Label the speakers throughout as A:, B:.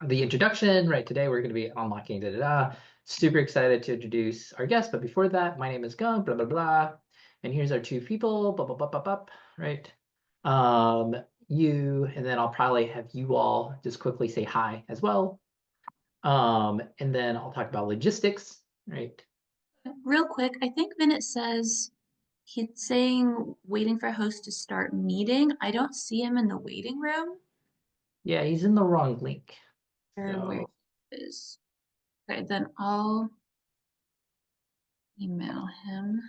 A: the introduction, right? Today we're going to be unlocking Super excited to introduce our guest, but before that, my name is Gung, blah blah blah, and here's our two people, blah blah blah blah blah, right? Um, you and then I'll probably have you all just quickly say hi as well. And then I'll talk about logistics, right?
B: Real quick, I think Vinit says he's saying waiting for host to start meeting. I don't see him in the waiting room.
A: Yeah, he's in the wrong link.
B: Or where
A: So
B: he is. Okay, then I'll email him.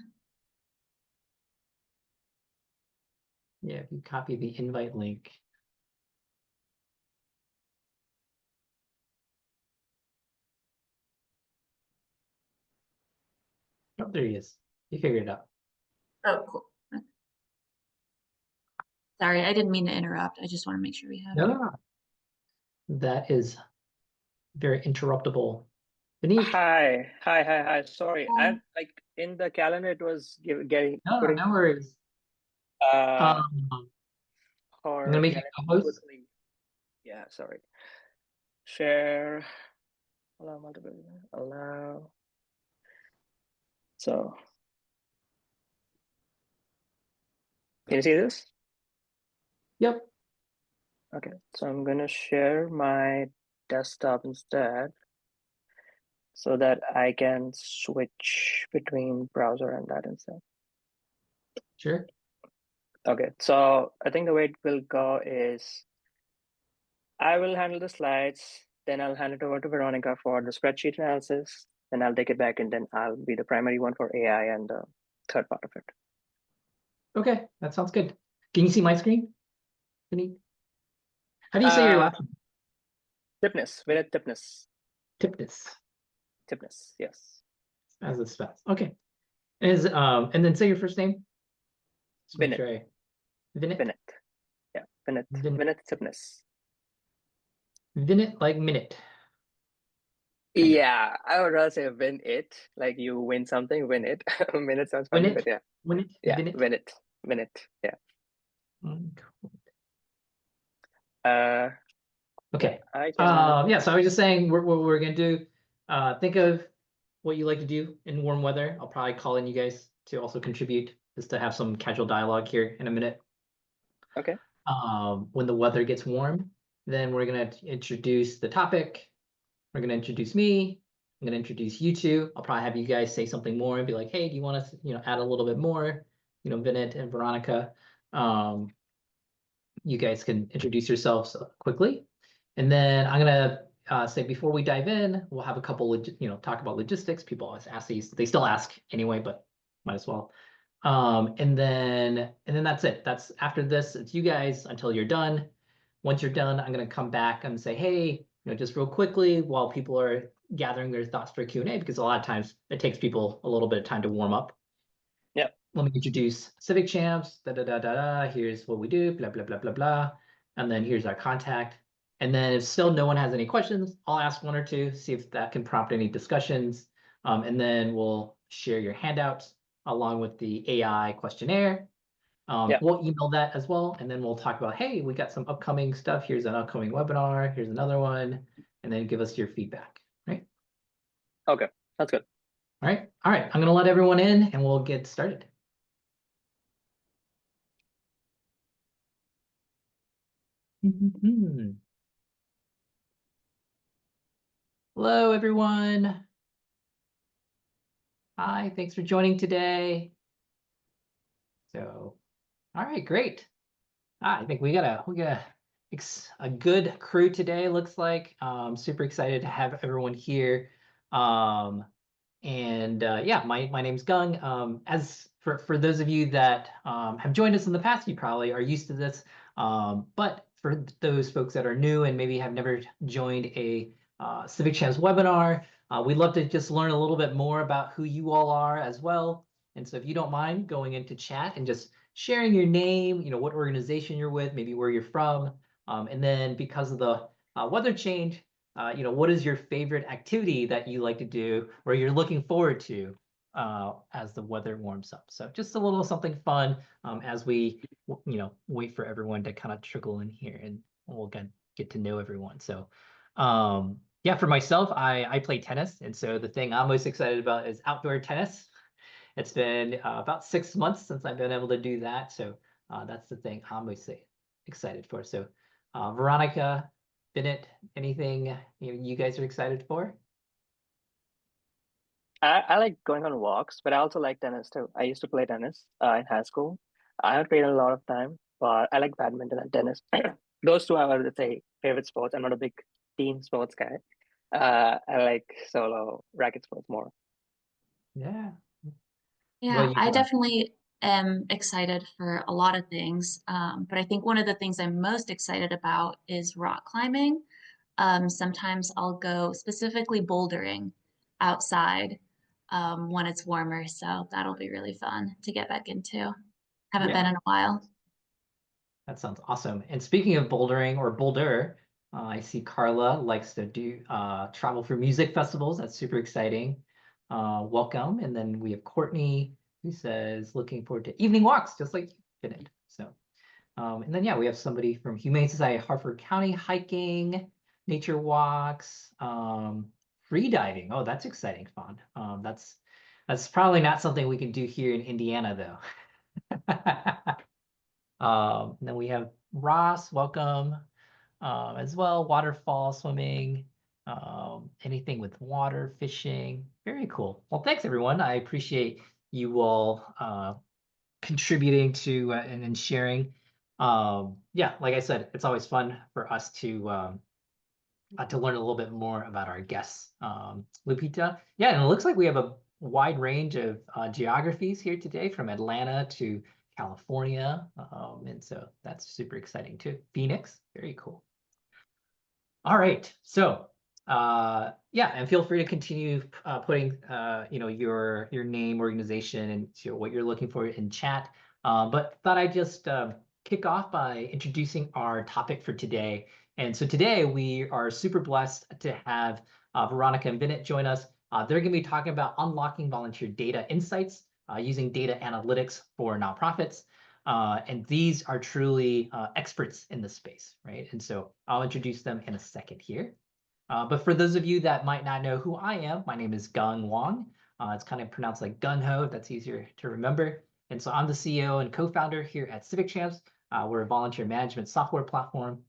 A: yeah, if you copy the invite link. Oh, there he is. You figured it out.
B: Oh, cool. Sorry, I didn't mean to interrupt. I just want to make sure we have
A: No,
B: you.
A: no, no. That is very interruptible. Beneath.
C: Hi. Sorry,
B: Um,
C: I'm like in the calendar. It was getting
A: No, no,
C: putting
A: no worries.
C: uh
A: I'm gonna
C: or
A: make you
C: getting
A: co-host.
C: quickly. Yeah, sorry. Share. Allow multiple. Allow. So can you see this?
A: Yep,
C: Okay. So I'm gonna share my desktop instead, so that I can switch between browser and that instead.
A: sure.
C: Okay. So I think the way it will go is I will handle the slides, then I'll hand it over to Veronica for the spreadsheet analysis, then I'll take it back, and then I'll be the primary one for AI and the third part of it.
A: Okay, that sounds good. Can you see my screen, Beneath? How do you say your
C: Uh,
A: last name?
C: Tipness, Vinit Tipness,
A: Tipness,
C: Tipness, yes.
A: as it's spelled. Okay. And then say your first name. Just make
C: Vinit,
A: sure I Vinit.
C: Vinit, yeah, Vinit,
A: Vinit.
C: Vinit Tipness.
A: Vinit like minute, kind of.
C: Yeah, I would rather say win it, like you win something, win it. Minute sounds funny, but
A: Winit.
C: yeah,
A: Winit.
C: yeah,
A: Vinit.
C: win it, win it, yeah.
A: Cool.
C: Uh, yeah,
A: Okay.
C: I can.
A: Yeah, so I was just saying what we're gonna do. Think of what you like to do in warm weather. I'll probably call in you guys to also contribute, just to have some casual dialogue here in a minute.
C: Okay,
A: When the weather gets warm, then we're gonna introduce the topic. We're gonna introduce me. I'm gonna introduce you two. I'll probably have you guys say something more and be like, "Hey, do you want us, add a little bit more?" Vinit and Veronica. Um, you guys can introduce yourselves quickly, and then I'm gonna say before we dive in, we'll have a couple, talk about logistics. People always ask these; they still ask anyway, but might as well. And then that's it. That's after this. It's you guys until you're done. Once you're done, I'm gonna come back and say, hey, just real quickly while people are gathering their thoughts for Q&A, because a lot of times it takes people a little bit of time to warm up.
C: yeah,
A: Let me introduce Civic Champs, da da da da da. Here's what we do, blah blah blah blah blah. And then here's our contact. And then if still no one has any questions, I'll ask one or two, see if that can prompt any discussions. And then we'll share your handouts along with the AI questionnaire.
C: yeah.
A: We'll email that as well, and then we'll talk about, hey, we got some upcoming stuff. Here's an upcoming webinar. Here's another one, and then give us your feedback. Right?
C: Okay, that's good.
A: All right. All right. I'm gonna let everyone in, and we'll get started. Hello, everyone. Hi. Thanks for joining today. So, all right, great. I think we got a good crew today. Looks like super excited to have everyone here. Um, And yeah, my name's Gung. As for those of you that have joined us in the past, you probably are used to this. But for those folks that are new and maybe have never joined a Civic Champs webinar, we'd love to just learn a little bit more about who you all are as well. And so if you don't mind going into chat and just sharing your name, what organization you're with, maybe where you're from, and then because of the weather change, what is your favorite activity that you like to do or you're looking forward to as the weather warms up? So just a little something fun as we, wait for everyone to kind of trickle in here and we'll get to know everyone. So Yeah, for myself, I play tennis, and so the thing I'm most excited about is outdoor tennis. It's been about 6 months since I've been able to do that, so that's the thing I'm most excited for. So, Veronica, Bennett, anything you guys are excited for?
C: I like going on walks, but I also like tennis too. I used to play tennis in high school. I haven't played in a lot of time, but I like badminton and tennis. Those two are, let's say, favorite sports. I'm not a big team sports guy. I like solo racket sports more.
A: Yeah. What
B: Yeah,
A: about you,
B: I
A: John?
B: definitely am excited for a lot of things. But I think one of the things I'm most excited about is rock climbing. Sometimes I'll go specifically bouldering outside when it's warmer. So that'll be really fun to get back into. Haven't been
A: Yeah.
B: in a while.
A: That sounds awesome. And speaking of bouldering or boulder, I see Carla likes to do travel for music festivals. That's super exciting. Welcome. And then we have Courtney who says looking forward to evening walks, just like you did. So, and then yeah, we have somebody from Humane Society, Harford County, hiking, nature walks, free diving. Oh, that's exciting, fun. That's probably not something we can do here in Indiana, though. And then we have Ross, welcome, as well. Waterfall swimming, anything with water, fishing. Very cool. Well, thanks everyone. I appreciate you all contributing to and sharing. Yeah, like I said, it's always fun for us to learn a little bit more about our guests. Lupita, yeah, and it looks like we have a wide range of geographies here today, from Atlanta to California, and so that's super exciting too. Phoenix, very cool. All right, so yeah, and feel free to continue putting your name, organization, and what you're looking for in chat. But thought I'd just kick off by introducing our topic for today. And so today we are super blessed to have Veronica and Bennett join us. They're going to be talking about unlocking volunteer data insights using data analytics for nonprofits. And these are truly experts in the space, right? And so I'll introduce them in a second here. But for those of you that might not know who I am, my name is Gung Wang. It's kind of pronounced like gun ho, if that's easier to remember. And so I'm the CEO and co-founder here at Civic Champs. We're a volunteer management software platform.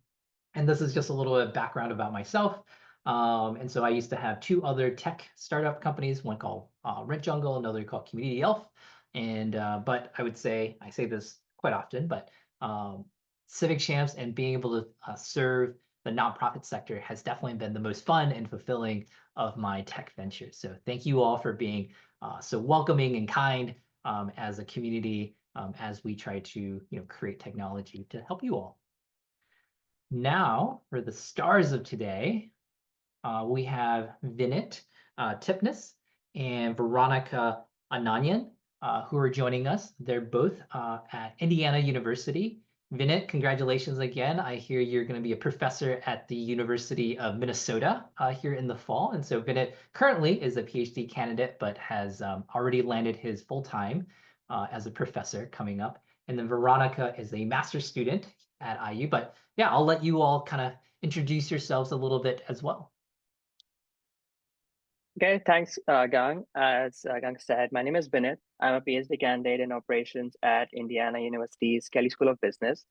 A: And this is just a little bit of background about myself. And so I used to have two other tech startup companies, one called Rent Jungle, another called Community Elf. And but I would say, I say this quite often, but Civic Champs and being able to serve the nonprofit sector has definitely been the most fun and fulfilling of my tech ventures. So thank you all for being so welcoming and kind as a community as we try to create technology to help you all. Now, for the stars of today, we have Vinit Tipnis and Veronica Ananyan, who are joining us. They're both at Indiana University. Vinit, congratulations again. I hear you're going to be a professor at the University of Minnesota here in the fall. And so Vinit currently is a PhD candidate, but has already landed his full-time as a professor coming up. And then Veronica is a master's student at IU. But yeah, I'll let you all kind of introduce yourselves a little bit as well.
C: Okay, thanks, Gang. As Gang said, my name is Binit. I'm a PhD candidate in operations at Indiana University's Kelley School of Business.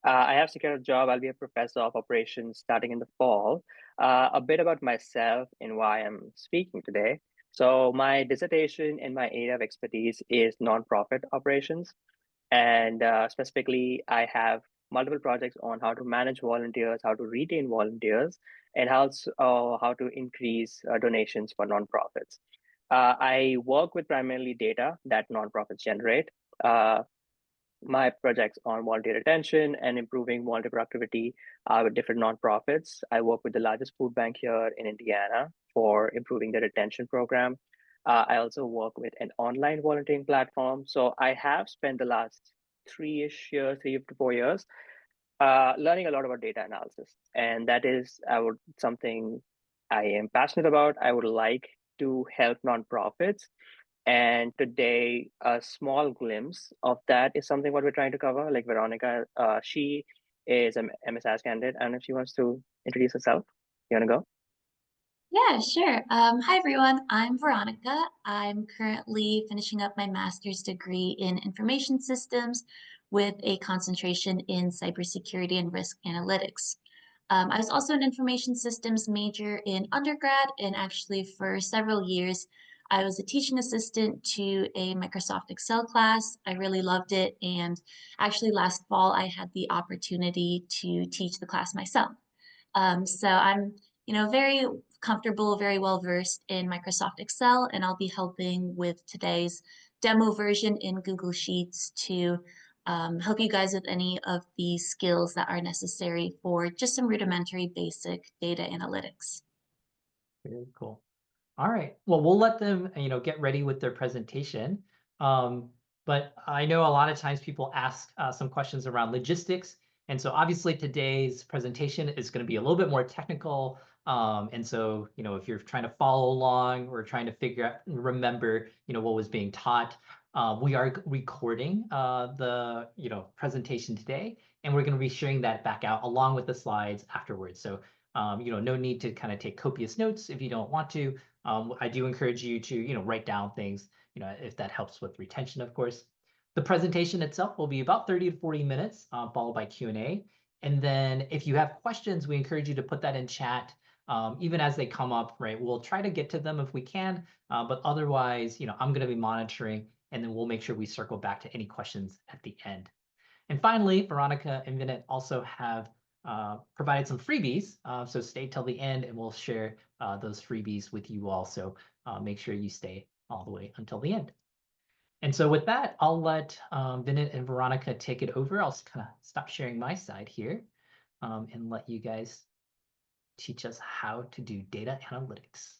C: I have secured a job. I'll be a professor of operations starting in the fall. A bit about myself and why I'm speaking today. So my dissertation in my area of expertise is nonprofit operations. And specifically, I have multiple projects on how to manage volunteers, how to retain volunteers, and how to increase donations for nonprofits. I work with primarily data that nonprofits generate. My projects on volunteer retention and improving volunteer productivity with different nonprofits. I work with the largest food bank here in Indiana for improving the retention program. I also work with an online volunteering platform. So I have spent the last 3 to 4 years, learning a lot about data analysis, and that is something I am passionate about. I would like to help nonprofits, and today, a small glimpse of that is something what we're trying to cover. Like Veronica, she is an MSIS candidate. I don't know if she wants to introduce herself. You want to go?
B: Yeah, sure. Hi, everyone. I'm Veronica. I'm currently finishing up my master's degree in information systems with a concentration in cybersecurity and risk analytics. I was also an information systems major in undergrad, and actually, for several years, I was a teaching assistant to a Microsoft Excel class. I really loved it, and actually, last fall, I had the opportunity to teach the class myself. So I'm, very comfortable, very well versed in Microsoft Excel, and I'll be helping with today's demo version in Google Sheets to help you guys with any of the skills that are necessary for just some rudimentary basic data analytics.
A: Very cool. All right. Well, we'll let them, get ready with their presentation. But I know a lot of times people ask some questions around logistics. And so obviously today's presentation is going to be a little bit more technical. And so, if you're trying to follow along or trying to figure out, remember, what was being taught, we are recording the, presentation today, and we're going to be sharing that back out along with the slides afterwards. So, no need to kind of take copious notes if you don't want to. I do encourage you to, write down things, if that helps with retention, of course. The presentation itself will be about 30 to 40 minutes, followed by Q&A. And then if you have questions, we encourage you to put that in chat, even as they come up, right? We'll try to get to them if we can, but otherwise, I'm going to be monitoring, and then we'll make sure we circle back to any questions at the end. And finally, Veronica and Vinit also have provided some freebies. So stay till the end, and we'll share those freebies with you all. So make sure you stay all the way until the end. And so with that, I'll let Vinit and Veronica take it over. I'll kind of stop sharing my side here and let you guys teach us how to do data analytics.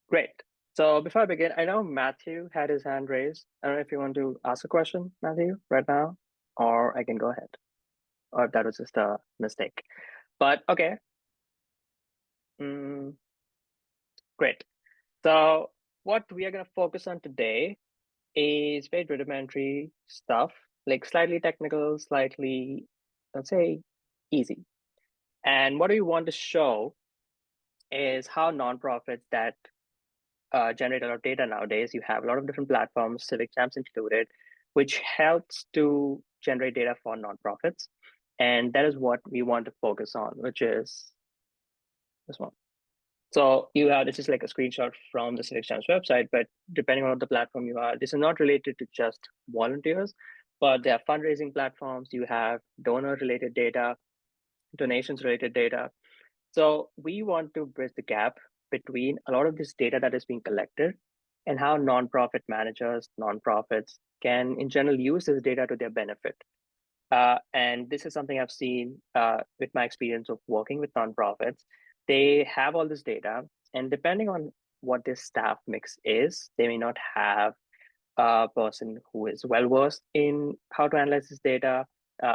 C: Great. So before I begin, I know Matthew had his hand raised. I don't know if you want to ask a question, Matthew, right now, or I can go ahead, or if that was just a mistake. But okay. Great. So what we are going to focus on today is very rudimentary stuff, like slightly technical, slightly, let's say, easy. And what we want to show is how nonprofits that generate a lot of data nowadays, you have a lot of different platforms, Civic Champs included, which helps to generate data for nonprofits. And that is what we want to focus on, which is this one. So you have, this is like a screenshot from the Civic Champs website, but depending on the platform you are, this is not related to just volunteers, but there are fundraising platforms, you have donor related data, donations related data. So we want to bridge the gap between a lot of this data that is being collected and how nonprofit managers, nonprofits can in general use this data to their benefit. And this is something I've seen with my experience of working with nonprofits. They have all this data, and depending on what their staff mix is, they may not have a person who is well versed in how to analyze this data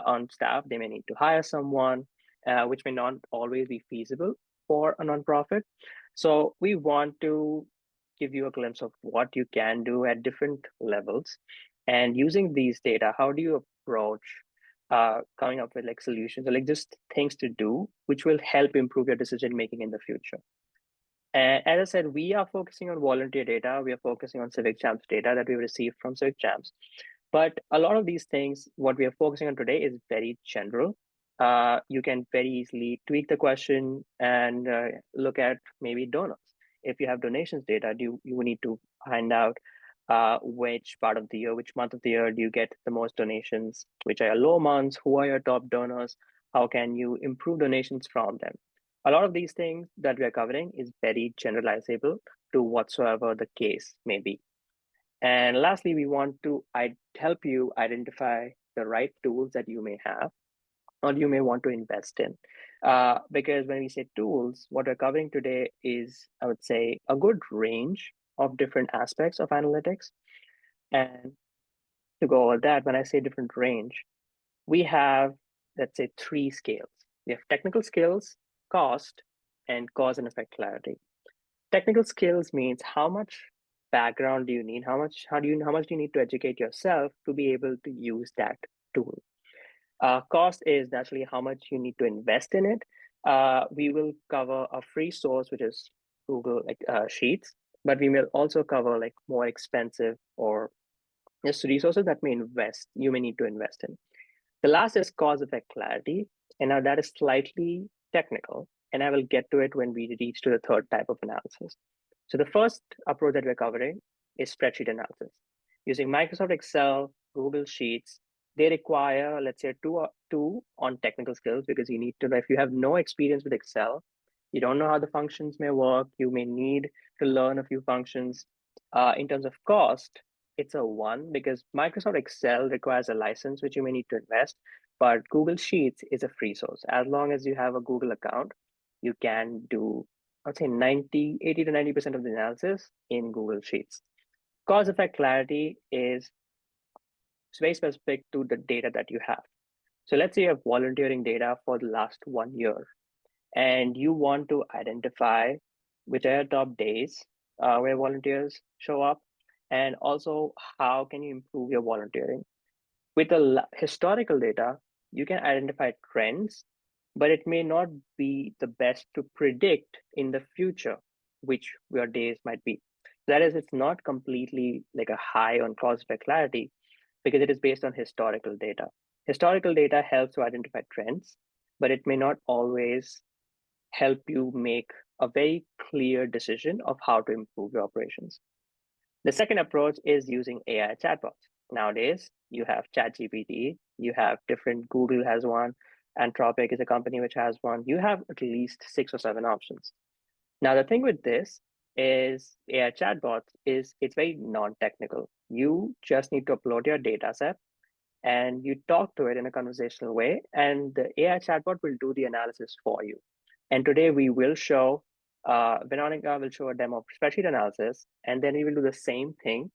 C: on staff. They may need to hire someone, which may not always be feasible for a nonprofit. So we want to give you a glimpse of what you can do at different levels. And using these data, how do you approach coming up with like solutions or like just things to do, which will help improve your decision making in the future. And as I said, we are focusing on volunteer data. We are focusing on Civic Champs data that we received from Civic Champs. But a lot of these things, what we are focusing on today is very general. You can very easily tweak the question and look at maybe donors. If you have donations data, you need to find out which part of the year, which month of the year do you get the most donations, which are your low months, who are your top donors, how can you improve donations from them. A lot of these things that we are covering is very generalizable to whatsoever the case may be. And lastly, we want to help you identify the right tools that you may have or you may want to invest in. Because when we say tools, what we're covering today is, I would say, a good range of different aspects of analytics. And to go over that, when I say different range, we have, let's say, 3 scales. We have technical skills, cost, and cause and effect clarity. Technical skills means how much background do you need? How much do you need to educate yourself to be able to use that tool? Cost is naturally how much you need to invest in it. We will cover a free source, which is Google Sheets, but we will also cover like more expensive or just resources that you may need to invest in. The last is cause effect clarity, and now that is slightly technical, and I will get to it when we reach to the third type of analysis. So the first approach that we're covering is spreadsheet analysis. Using Microsoft Excel, Google Sheets, they require, let's say, two on technical skills, because you need to know if you have no experience with Excel, you don't know how the functions may work, you may need to learn a few functions. In terms of cost, it's a one, because Microsoft Excel requires a license, which you may need to invest, but Google Sheets is a free source. As long as you have a Google account, you can do, I'd say 80 to 90% of the analysis in Google Sheets. Cause effect clarity is very specific to the data that you have. So let's say you have volunteering data for the last 1 year, and you want to identify which are top days where volunteers show up, and also how can you improve your volunteering. With the historical data, you can identify trends, but it may not be the best to predict in the future which your days might be. That is, it's not completely like a high on cause effect clarity, because it is based on historical data. Historical data helps to identify trends, but it may not always help you make a very clear decision of how to improve your operations. The second approach is using AI chatbots. Nowadays, you have ChatGPT, you have different, Google has one, Anthropic is a company which has one. You have at least 6 or 7 options. Now, the thing with this is AI chatbots is it's very non-technical. You just need to upload your data set and you talk to it in a conversational way, and the AI chatbot will do the analysis for you. And today we will show, Veronica will show a demo of spreadsheet analysis, and then we will do the same thing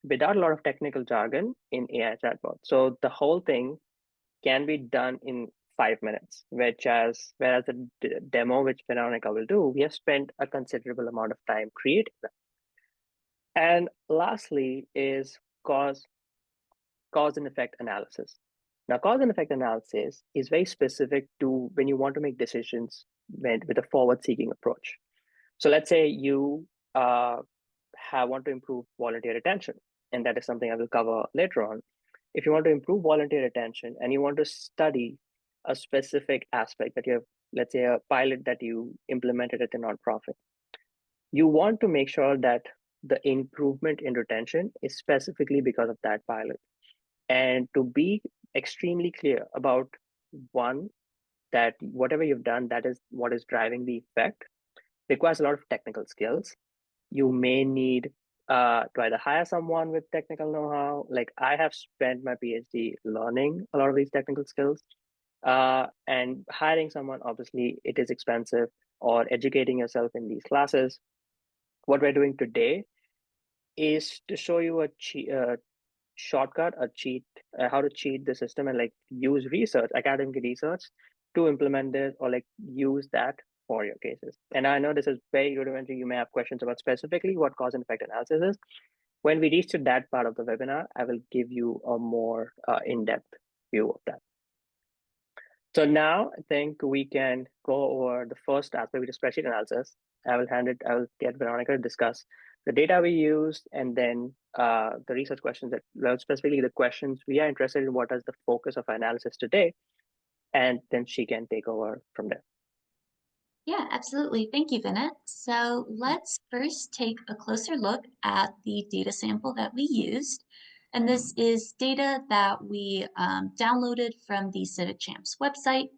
C: without a lot of technical jargon in AI chatbot. So the whole thing can be done in 5 minutes, whereas the demo which Veronica will do, we have spent a considerable amount of time creating them. And lastly is cause and effect analysis. Now, cause and effect analysis is very specific to when you want to make decisions with a forward-seeking approach. So let's say you want to improve volunteer retention, and that is something I will cover later on. If you want to improve volunteer retention and you want to study a specific aspect that you have, let's say a pilot that you implemented at a nonprofit, you want to make sure that the improvement in retention is specifically because of that pilot. And to be extremely clear about one, that whatever you've done, that is what is driving the effect, requires a lot of technical skills. You may need to either hire someone with technical know-how. Like I have spent my PhD learning a lot of these technical skills. And hiring someone, obviously, it is expensive, or educating yourself in these classes. What we're doing today is to show you a shortcut, a cheat, how to cheat the system and like use research, academic research to implement this, or like use that for your cases. And I know this is very rudimentary. You may have questions about specifically what cause and effect analysis is. When we reach to that part of the webinar, I will give you a more in-depth view of that. So now I think we can go over the first aspect, which is spreadsheet analysis. I will get Veronica to discuss the data we used, and then the research questions that, specifically the questions we are interested in, what is the focus of our analysis today, and then she can take over from there.
B: Yeah, absolutely. Thank you, Vinit. So let's first take a closer look at the data sample that we used. And this is data that we downloaded from the Civic Champs website.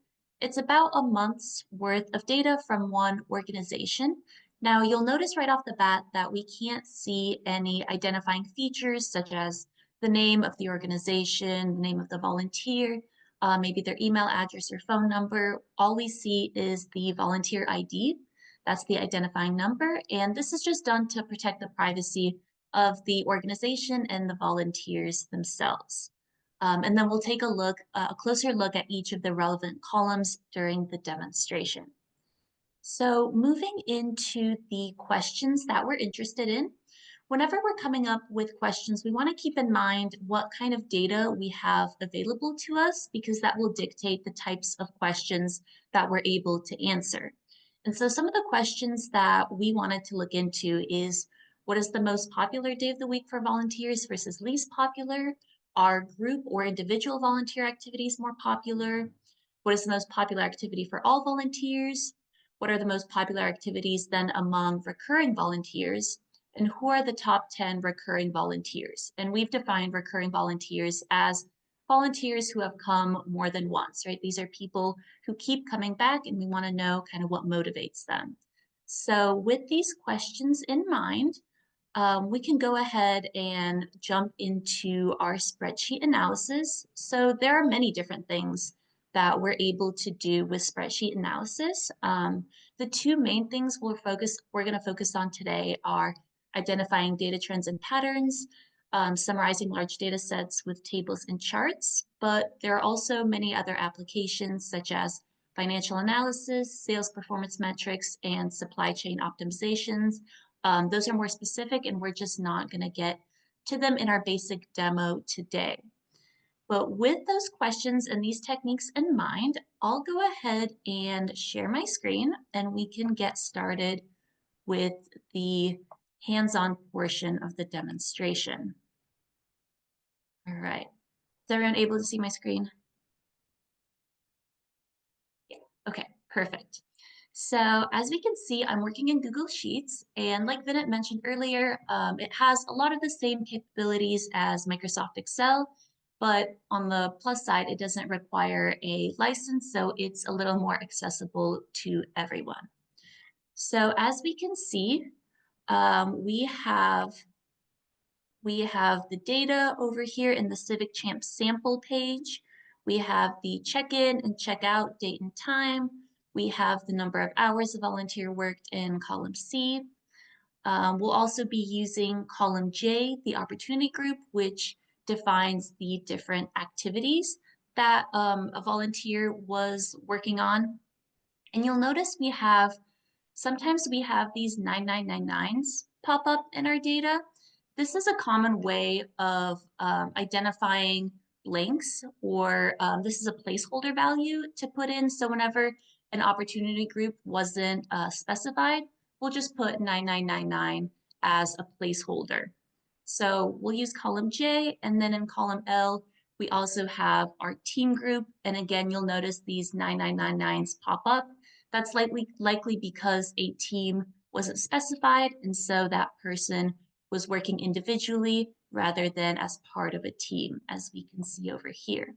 B: It's about a month's worth of data from one organization. Now, you'll notice right off the bat that we can't see any identifying features such as the name of the organization, the name of the volunteer, maybe their email address or phone number. All we see is the volunteer ID. That's the identifying number. And this is just done to protect the privacy of the organization and the volunteers themselves. And then we'll take a closer look at each of the relevant columns during the demonstration. So moving into the questions that we're interested in, Whenever we're coming up with questions, we want to keep in mind what kind of data we have available to us, because that will dictate the types of questions that we're able to answer. And so some of the questions that we wanted to look into is, what is the most popular day of the week for volunteers versus least popular? Are group or individual volunteer activities more popular? What is the most popular activity for all volunteers? What are the most popular activities then among recurring volunteers? And who are the top 10 recurring volunteers? And we've defined recurring volunteers as volunteers who have come more than once, right? These are people who keep coming back, and we want to know kind of what motivates them. So with these questions in mind, we can go ahead and jump into our spreadsheet analysis. So there are many different things that we're able to do with spreadsheet analysis. The two main things we're going to focus on today are identifying data trends and patterns, summarizing large data sets with tables and charts, but there are also many other applications such as financial analysis, sales performance metrics, and supply chain optimizations. Those are more specific, and we're just not going to get to them in our basic demo today. But with those questions and these techniques in mind, I'll go ahead and share my screen, and we can get started with the hands-on portion of the demonstration. All right. Is everyone able to see my screen? Yeah. Okay, perfect. So as we can see, I'm working in Google Sheets, and like Vinit mentioned earlier, it has a lot of the same capabilities as Microsoft Excel, but on the plus side, it doesn't require a license, so it's a little more accessible to everyone. So as we can see, we have the data over here in the Civic Champ sample page. We have the check-in and check-out date and time. We have the number of hours a volunteer worked in column C. We'll also be using column J, the opportunity group, which defines the different activities that a volunteer was working on. And you'll notice sometimes we have these 9999s pop up in our data. This is a common way of identifying blanks, or this is a placeholder value to put in. So whenever an opportunity group wasn't specified, we'll just put 9999 as a placeholder. So we'll use column J, and then in column L, we also have our team group. And again, you'll notice these 9999s pop up. That's likely because a team wasn't specified, and so that person was working individually rather than as part of a team, as we can see over here.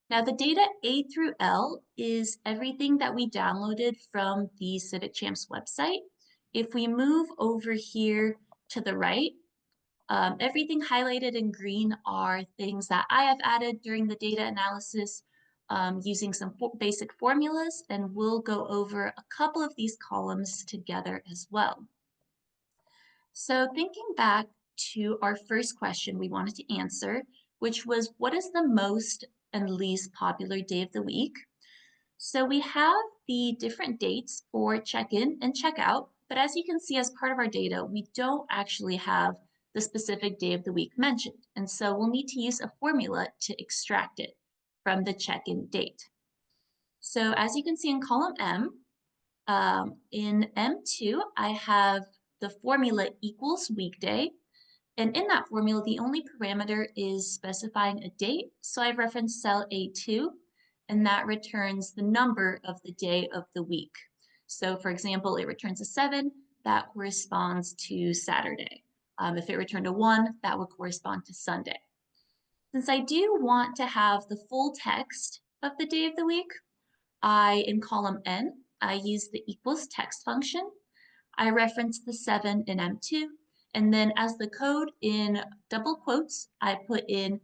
B: Now, the data A through L is everything that we downloaded from the Civic Champs website. If we move over here to the right, everything highlighted in green are things that I have added during the data analysis using some basic formulas, and we'll go over a couple of these columns together as well. So thinking back to our first question we wanted to answer, which was, what is the most and least popular day of the week? So we have the different dates for check-in and check-out, but as you can see, as part of our data, we don't actually have the specific day of the week mentioned. And so we'll need to use a formula to extract it from the check-in date. So as you can see in column M, in M2, I have the formula equals weekday. And in that formula, the only parameter is specifying a date. So I've referenced cell A2, and that returns the number of the day of the week. So for example, it returns a 7, that corresponds to Saturday. If it returned a 1, that would correspond to Sunday. Since I do want to have the full text of the day of the week, in column N, I use the equals text function. I reference the 7 in M2, and then as the code in double quotes, I put in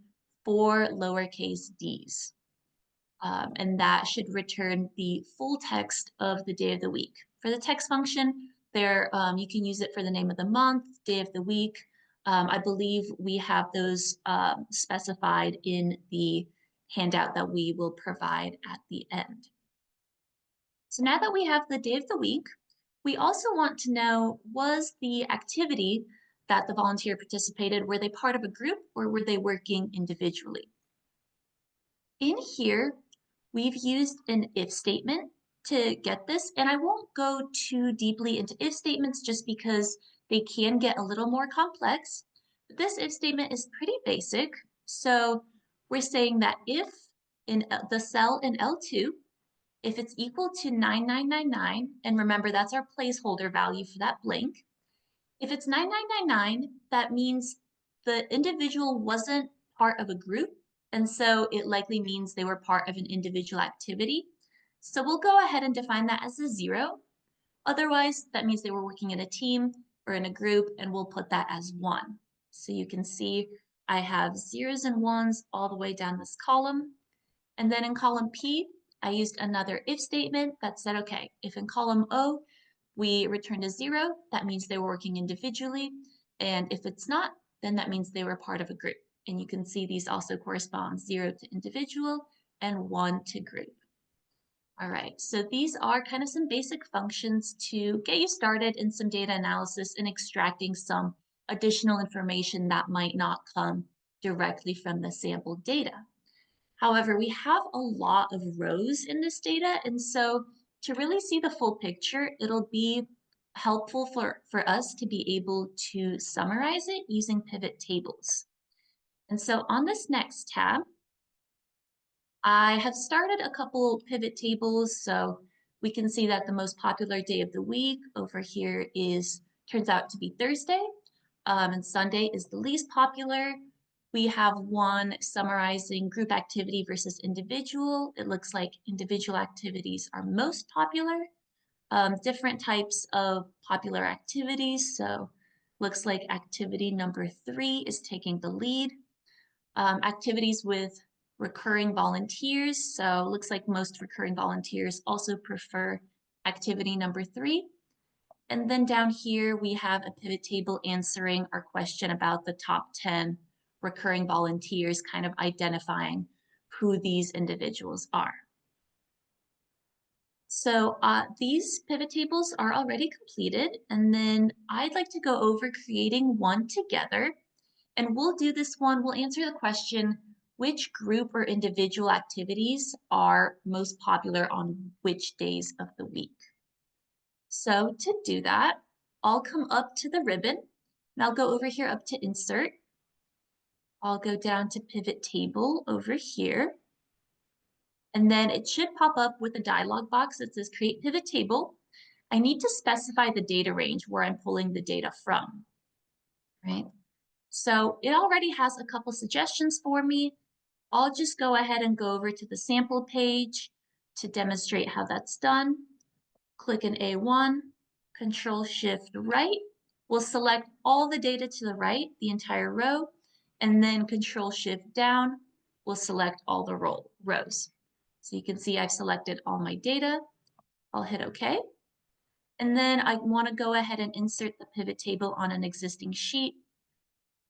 B: 4 lowercase d's. And that should return the full text of the day of the week. For the text function, you can use it for the name of the month, day of the week. I believe we have those specified in the handout that we will provide at the end. So now that we have the day of the week, we also want to know, was the activity that the volunteer participated. Were they part of a group or were they working individually? In here, we've used an if statement to get this, and I won't go too deeply into if statements just because they can get a little more complex. But this if statement is pretty basic. So we're saying that if in the cell in L2, if it's equal to 9999, and remember that's our placeholder value for that blank, if it's 9999, that means the individual wasn't part of a group, and so it likely means they were part of an individual activity. So we'll go ahead and define that as a 0. Otherwise, that means they were working in a team or in a group, and we'll put that as 1. So you can see I have 0s and 1s all the way down this column. And then in column P, I used another if statement that said, okay, if in column O, we returned a 0, that means they were working individually. And if it's not, then that means they were part of a group. And you can see these also correspond 0 to individual and 1 to group. All right, so these are kind of some basic functions to get you started in some data analysis and extracting some additional information that might not come directly from the sample data. However, we have a lot of rows in this data, and so to really see the full picture, it'll be helpful for us to be able to summarize it using pivot tables. And so on this next tab, I have started a couple pivot tables, so we can see that the most popular day of the week over here turns out to be Thursday, and Sunday is the least popular. We have one summarizing group activity versus individual. It looks like individual activities are most popular. Different types of popular activities. So looks like activity number 3 is taking the lead. Activities with recurring volunteers. So looks like most recurring volunteers also prefer activity number 3. And then down here, we have a pivot table answering our question about the top 10 recurring volunteers, kind of identifying who these individuals are. So these pivot tables are already completed, and then I'd like to go over creating one together. And we'll do this one, we'll answer the question, which group or individual activities are most popular on which days of the week? So to do that, I'll come up to the ribbon, and I'll go over here up to Insert. I'll go down to Pivot Table over here. And then it should pop up with a dialog box that says Create Pivot Table. I need to specify the data range where I'm pulling the data from, right? So it already has a couple suggestions for me. I'll just go ahead and go over to the sample page to demonstrate how that's done. Click an A1, Control Shift right. We'll select all the data to the right, the entire row, and then Control Shift down. We'll select all the rows. So you can see I've selected all my data. I'll hit OK. And then I want to go ahead and insert the pivot table on an existing sheet.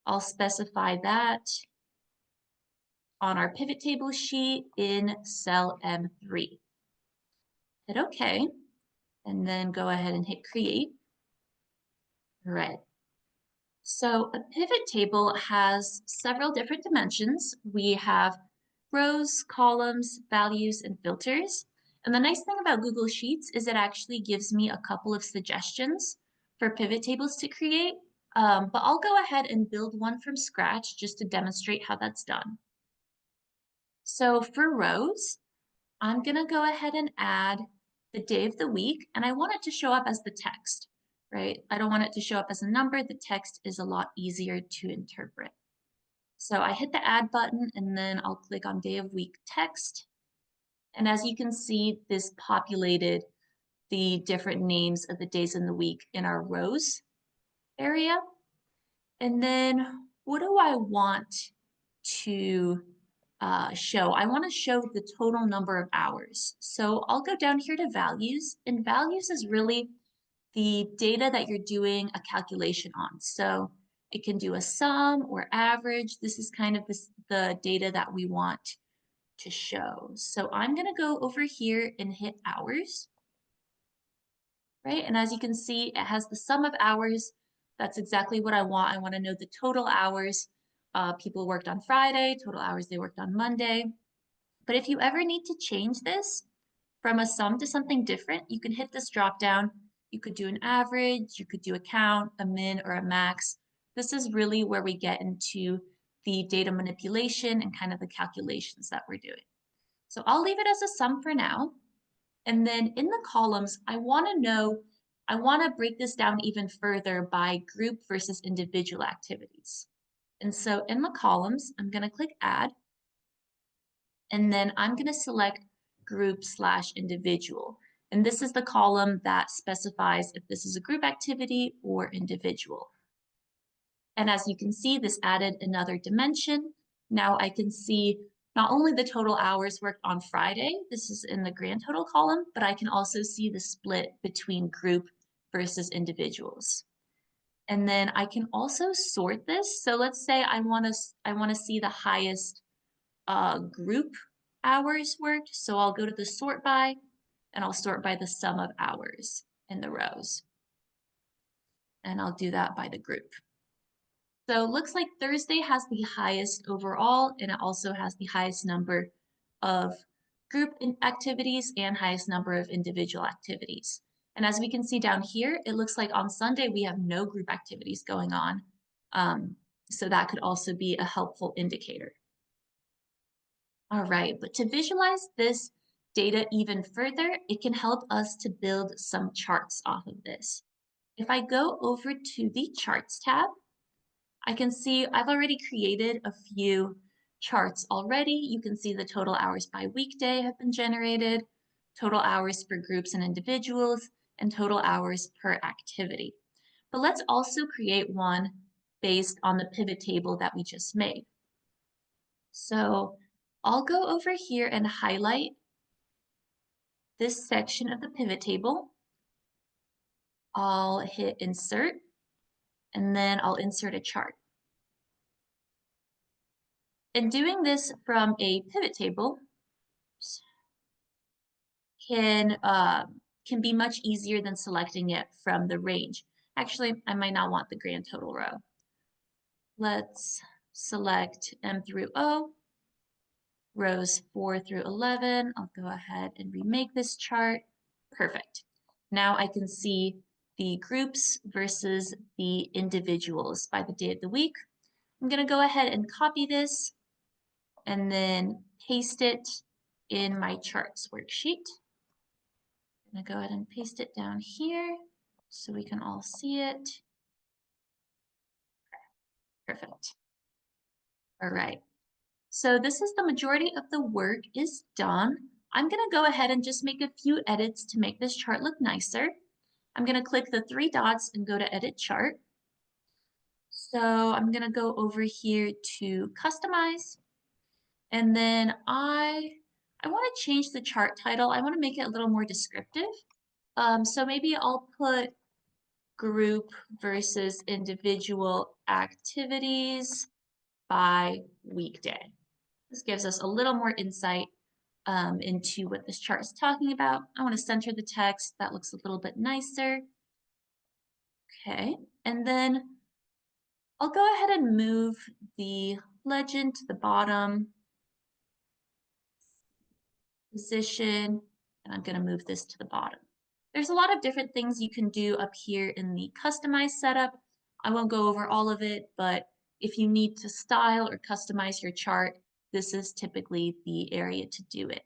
B: I'll specify that on our pivot table sheet in cell M3. Hit OK, and then go ahead and hit Create. All right. So a pivot table has several different dimensions. We have rows, columns, values, and filters. And the nice thing about Google Sheets is it actually gives me a couple of suggestions for pivot tables to create. But I'll go ahead and build one from scratch just to demonstrate how that's done. So for rows, I'm going to go ahead and add the day of the week, and I want it to show up as the text, right? I don't want it to show up as a number. The text is a lot easier to interpret. So I hit the add button, and then I'll click on day of week text. And as you can see, this populated the different names of the days in the week in our rows area. And then what do I want to show? I want to show the total number of hours. So I'll go down here to values, and values is really the data that you're doing a calculation on. So it can do a sum or average. This is kind of the data that we want to show. So I'm going to go over here and hit hours, right? And as you can see, it has the sum of hours, That's exactly what I want. I want to know the total hours people worked on Friday, total hours they worked on Monday. But if you ever need to change this from a sum to something different, you can hit this drop down. You could do an average, you could do a count, a min, or a max. This is really where we get into the data manipulation and kind of the calculations that we're doing. So I'll leave it as a sum for now. And then in the columns, I want to break this down even further by group versus individual activities. And so in the columns, I'm going to click add, and then I'm going to select group/individual. And this is the column that specifies if this is a group activity or individual. And as you can see, this added another dimension. Now I can see not only the total hours worked on Friday, this is in the grand total column, but I can also see the split between group versus individuals. And then I can also sort this. So let's say I want to see the highest group hours worked. So I'll go to the sort by, and I'll sort by the sum of hours in the rows. And I'll do that by the group. So it looks like Thursday has the highest overall, and it also has the highest number of group activities and highest number of individual activities. And as we can see down here, it looks like on Sunday we have no group activities going on. So that could also be a helpful indicator. All right, but to visualize this data even further, it can help us to build some charts off of this. If I go over to the Charts tab, I can see I've already created a few charts already. You can see the total hours by weekday have been generated, total hours for groups and individuals, and total hours per activity. But let's also create one based on the pivot table that we just made. So I'll go over here and highlight this section of the pivot table. I'll hit insert, and then I'll insert a chart. And doing this from a pivot table can be much easier than selecting it from the range. Actually, I might not want the grand total row. Let's select M through O, rows 4 through 11. I'll go ahead and remake this chart. Perfect. Now I can see the groups versus the individuals by the day of the week. I'm going to go ahead and copy this and then paste it in my charts worksheet. I'm going to go ahead and paste it down here so we can all see it. Perfect. All right. So this is the majority of the work is done. I'm going to go ahead and just make a few edits to make this chart look nicer. I'm going to click the 3 dots and go to Edit Chart. So I'm going to go over here to Customize. And then I want to change the chart title. I want to make it a little more descriptive. So maybe I'll put group versus individual activities by weekday. This gives us a little more insight into what this chart is talking about. I want to center the text. That looks a little bit nicer. Okay, and then I'll go ahead and move the legend to the bottom position, and I'm going to move this to the bottom. There's a lot of different things you can do up here in the customize setup. I won't go over all of it, but if you need to style or customize your chart, this is typically the area to do it.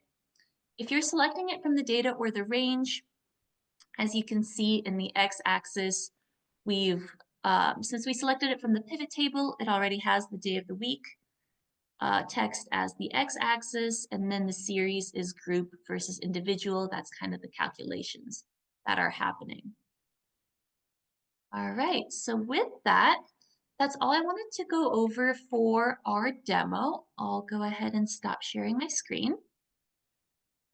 B: If you're selecting it from the data or the range, as you can see in the x-axis, since we selected it from the pivot table, it already has the day of the week text as the x-axis, and then the series is group versus individual. That's kind of the calculations that are happening. All right, so with that, that's all I wanted to go over for our demo. I'll go ahead and stop sharing my screen.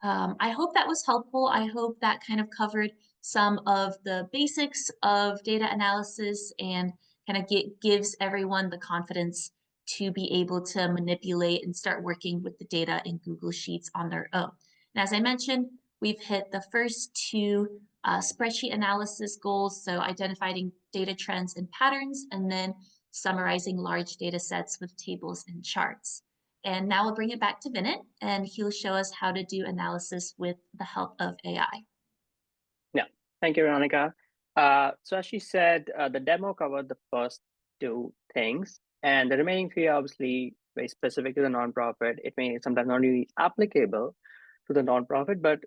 B: I hope that was helpful. I hope that kind of covered some of the basics of data analysis and kind of gives everyone the confidence to be able to manipulate and start working with the data in Google Sheets on their own. And as I mentioned, we've hit the first 2 spreadsheet analysis goals, so data trends and patterns, and then summarizing large data sets with tables and charts. And now I'll bring it back to Vinit, and he'll show us how to do analysis with the help of AI.
C: Yeah, thank you, Veronica. So as she said, the demo covered the first two things, and the remaining three are obviously very specific to the nonprofit. It may sometimes not be applicable to the nonprofit, but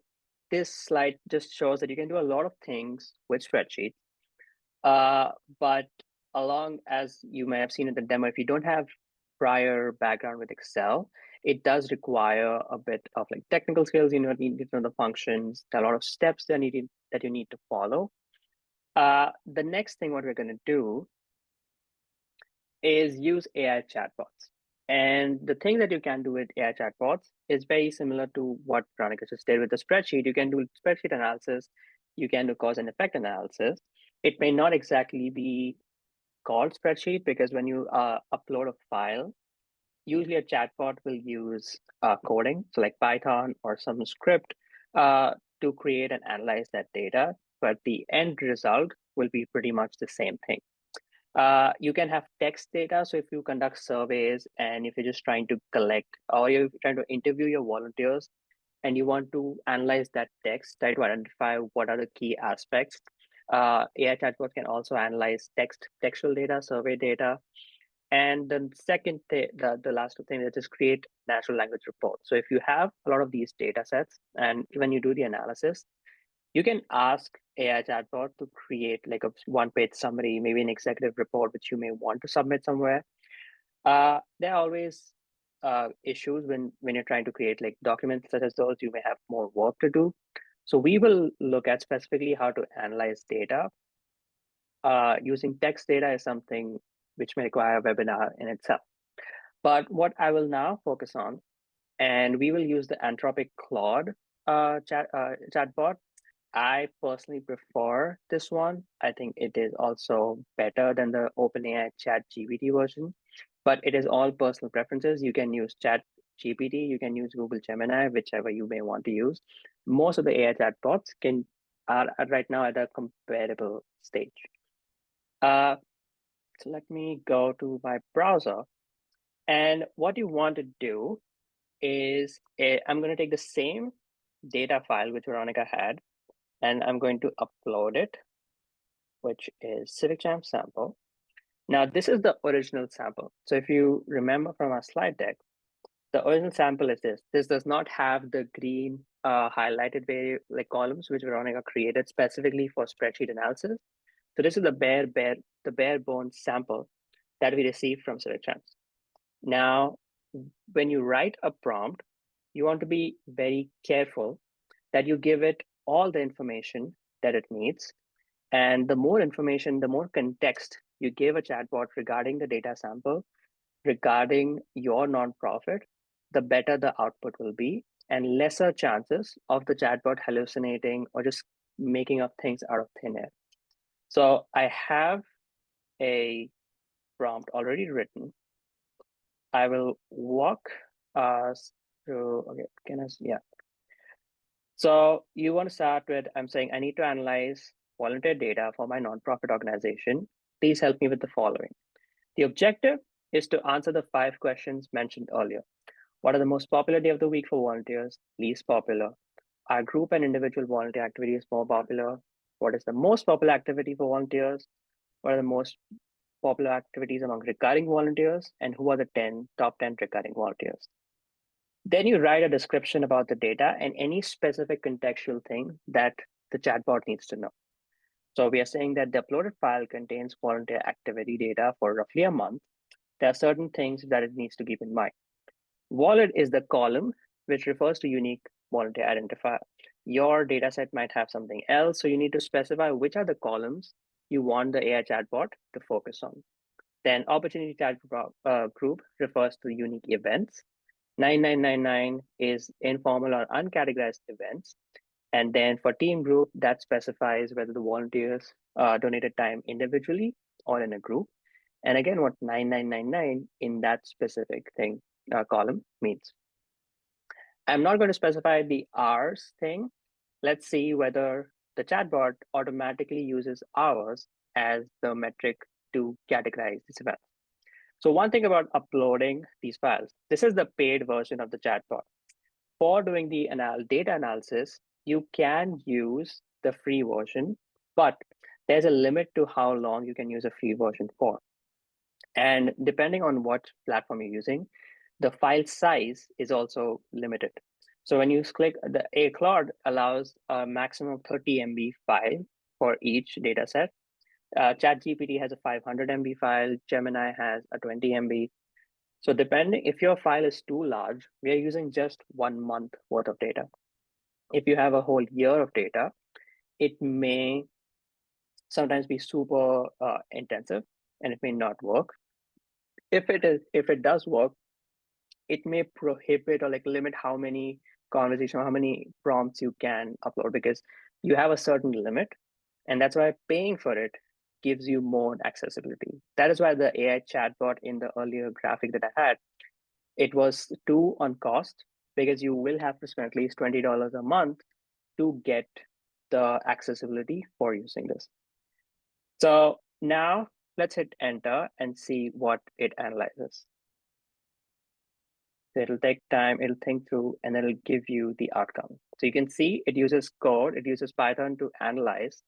C: this slide just shows that you can do a lot of things with spreadsheets. But along as you may have seen in the demo, if you don't have prior background with Excel, it does require a bit of like technical skills. You need to know the functions, a lot of steps that you need to follow. The next thing what we're going to do is use AI chatbots. And the thing that you can do with AI chatbots is very similar to what Veronica just did with the spreadsheet. You can do spreadsheet analysis, you can do cause and effect analysis. It may not exactly be called spreadsheet because when you upload a file, usually a chatbot will use coding, so like Python or some script to create and analyze that data, but the end result will be pretty much the same thing. You can have text data. So if you conduct surveys and if you're just trying to collect or you're trying to interview your volunteers and you want to analyze that text, try to identify what are the key aspects. AI chatbot can also analyze textual data, survey data. And the second thing, the last thing is just create natural language reports. So if you have a lot of these data sets and when you do the analysis, you can ask AI chatbot to create like a one-page summary, maybe an executive report, which you may want to submit somewhere. There are always issues when you're trying to create like documents such as those, you may have more work to do. So we will look at specifically how to analyze data. Using text data is something which may require a webinar in itself. But what I will now focus on, and we will use the Anthropic Claude chatbot. I personally prefer this one. I think it is also better than the OpenAI ChatGPT version, but it is all personal preferences. You can use ChatGPT, you can use Google Gemini, whichever you may want to use. Most of the AI chatbots are right now at a comparable stage. So let me go to my browser. And what you want to do is I'm going to take the same data file which Veronica had, and I'm going to upload it, which is CivicJam sample. Now, this is the original sample. So if you remember from our slide deck, the original sample is this. This does not have the green highlighted columns which Veronica created specifically for spreadsheet analysis. So this is the bare bones sample that we received from CivicJam. Now, when you write a prompt, you want to be very careful that you give it all the information that it needs. And the more information, the more context you give a chatbot regarding the data sample, regarding your nonprofit, the better the output will be, and lesser chances of the chatbot hallucinating or just making up things out of thin air. So I have a prompt already written. I will walk us through, okay, yeah. So you want to start with, I'm saying I need to analyze volunteer data for my nonprofit organization. Please help me with the following. The objective is to answer the 5 questions mentioned earlier. What are the most popular day of the week for volunteers? Least popular. Are group and individual volunteer activities more popular? What is the most popular activity for volunteers? What are the most popular activities among recurring volunteers? And who are the top 10 recurring volunteers? Then you write a description about the data and any specific contextual thing that the chatbot needs to know. So we are saying that the uploaded file contains volunteer activity data for roughly a month. There are certain things that it needs to keep in mind. Wallet is the column which refers to unique volunteer identifier. Your data set might have something else, so you need to specify which are the columns you want the AI chatbot to focus on. Then opportunity chat group refers to unique events. 9999 is informal or uncategorized events. And then for team group, that specifies whether the volunteers donated time individually or in a group. And again, what 9999 in that specific thing column means. I'm not going to specify the hours thing. Let's see whether the chatbot automatically uses hours as the metric to categorize these events. So one thing about uploading these files, this is the paid version of the chatbot. For doing the data analysis, you can use the free version, but there's a limit to how long you can use a free version for. And depending on what platform you're using, the file size is also limited. So when you click, the Claude allows a maximum of 30 MB file for each data set. ChatGPT has a 500 MB file. Gemini has a 20 MB. So depending, if your file is too large, we are using just 1 month worth of data. If you have a whole year of data, it may sometimes be super intensive and it may not work. If it does work, it may prohibit or like limit how many conversation or how many prompts you can upload, because you have a certain limit, and that's why paying for it gives you more accessibility. That is why the AI chatbot in the earlier graphic that I had, it was 2 on cost, because you will have to spend at least $20 a month to get the accessibility for using this. So now let's hit enter and see what it analyzes. So it'll take time, it'll think through, and then it'll give you the outcome. So you can see it uses code, it uses Python to analyze.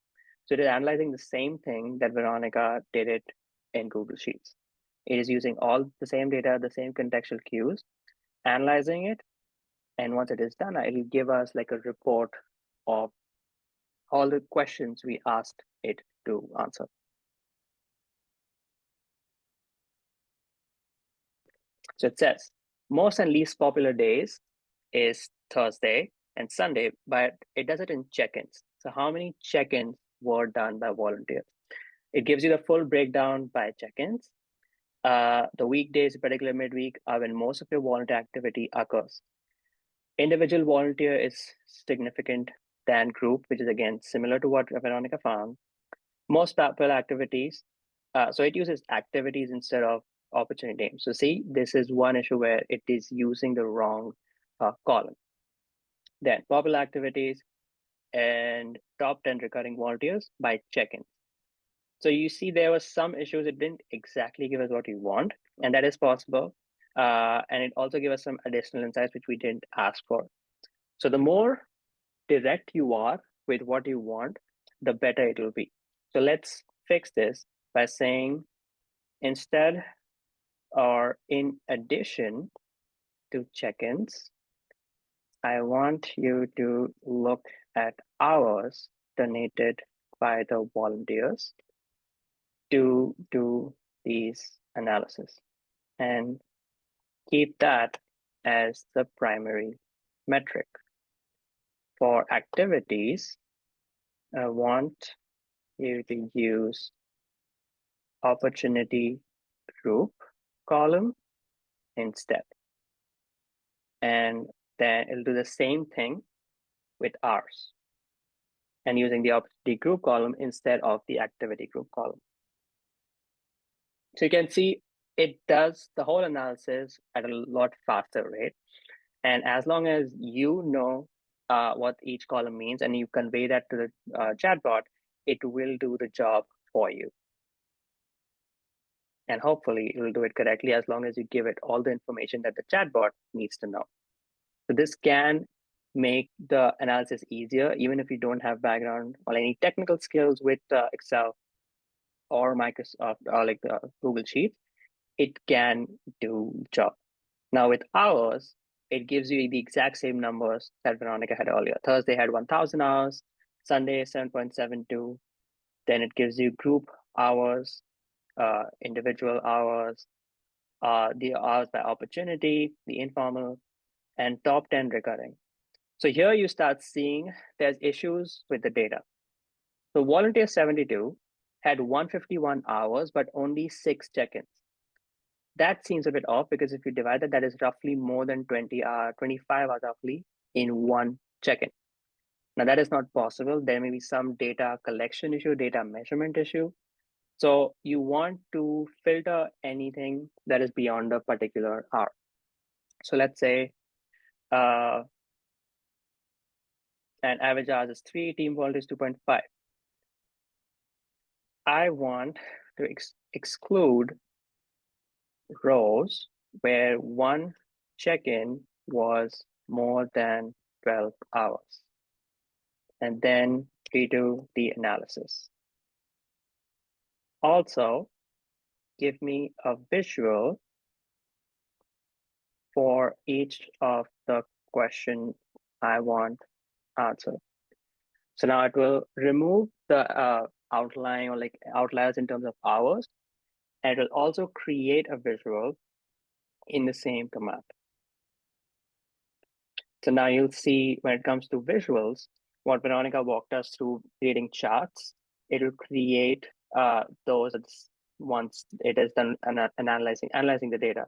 C: So it is analyzing the same thing that Veronica did it in Google Sheets. It is using all the same data, the same contextual cues, analyzing it. And once it is done, it'll give us like a report of all the questions we asked it to answer. So it says, most and least popular days is Thursday and Sunday, but it does it in check-ins. So how many check-ins were done by volunteers? It gives you the full breakdown by check-ins. The weekdays, particular midweek, are when most of your volunteer activity occurs. Individual volunteer is significant than group, which is again similar to what Veronica found. Most popular activities, so it uses activities instead of opportunity names. So see, this is one issue where it is using the wrong column. Then popular activities and top 10 recurring volunteers by check-ins. So you see there were some issues, it didn't exactly give us what we want, and that is possible. And it also gave us some additional insights which we didn't ask for. So the more direct you are with what you want, the better it will be. So let's fix this by saying, instead or in addition to check-ins, I want you to look at hours donated by the volunteers to do these analysis, and keep that as the primary metric. For activities, I want you to use opportunity group column instead. And then it'll do the same thing with hours and using the opportunity group column instead of the activity group column. So you can see it does the whole analysis at a lot faster rate. And as long as you know what each column means and you convey that to the chatbot, it will do the job for you. And hopefully it will do it correctly as long as you give it all the information that the chatbot needs to know. So this can make the analysis easier, even if you don't have background or any technical skills with Excel or Microsoft or like Google Sheets, it can do the job. Now with hours, it gives you the exact same numbers that Veronica had earlier. Thursday had 1,000 hours, Sunday 7.72. Then it gives you group hours, individual hours, the hours by opportunity, the informal, and top 10 recurring. So here you start seeing there's issues with the data. So volunteer 72 had 151 hours, but only 6 check-ins. That seems a bit off, because if you divide that, that is roughly more than 25 hours roughly in one check-in. Now that is not possible. There may be some data collection issue, data measurement issue. So you want to filter anything that is beyond a particular hour. So let's say an average hours is 3, team volunteers 2.5. I want to exclude rows where one check-in was more than 12 hours. And then redo the analysis. Also, give me a visual for each of the question I want answered. So now it will remove the outline or like outliers in terms of hours, and it will also create a visual in the same command. So now you'll see when it comes to visuals, what Veronica walked us through creating charts, it will create those once it is done and analyzing the data.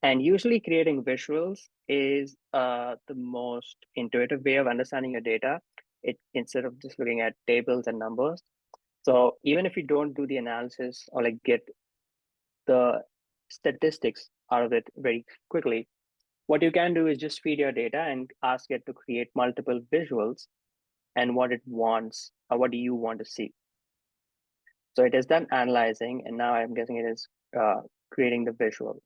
C: And usually creating visuals is the most intuitive way of understanding your data, instead of just looking at tables and numbers. So even if you don't do the analysis or like get the statistics out of it very quickly, what you can do is just feed your data and ask it to create multiple visuals and what it wants, or what do you want to see. So it is done analyzing, and now I'm guessing it is creating the visuals.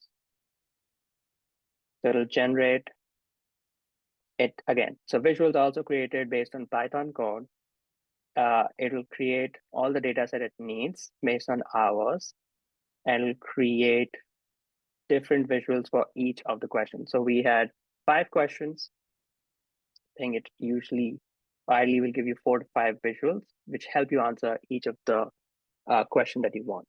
C: So it'll generate it again. So visuals are also created based on Python code. It will create all the data set it needs based on hours, and it'll create different visuals for each of the questions. So we had 5 questions. I think it usually ideally will give you 4 to 5 visuals, which help you answer each of the question that you want.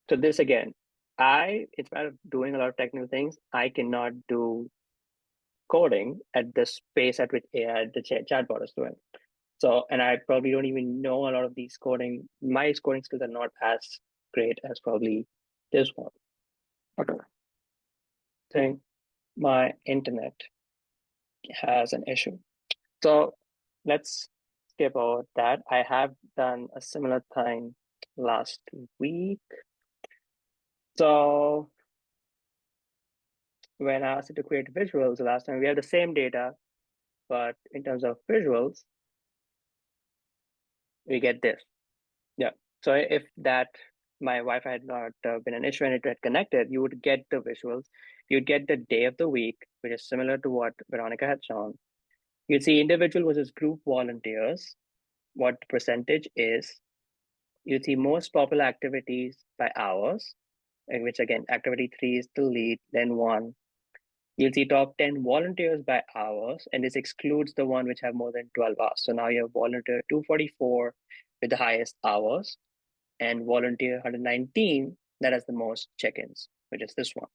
C: So this again, instead of doing a lot of technical things, I cannot do coding at the pace at which AI, the chatbot is doing. So, and I probably don't even know a lot of these coding. My coding skills are not as great as probably this one. Okay. I think my internet has an issue. So let's skip over that. I have done a similar thing last week. So when I asked it to create visuals the last time, we have the same data, but in terms of visuals, we get this. Yeah. So if my Wi-Fi had not been an issue and it had connected, you would get the visuals. You'd get the day of the week, which is similar to what Veronica had shown. You'd see individual versus group volunteers, what the percentage is. You'd see most popular activities by hours, which again, activity 3 is the lead, then 1. You'll see top 10 volunteers by hours, and this excludes the one which have more than 12 hours. So now you have volunteer 244 with the highest hours, and volunteer 119 that has the most check-ins, which is this one.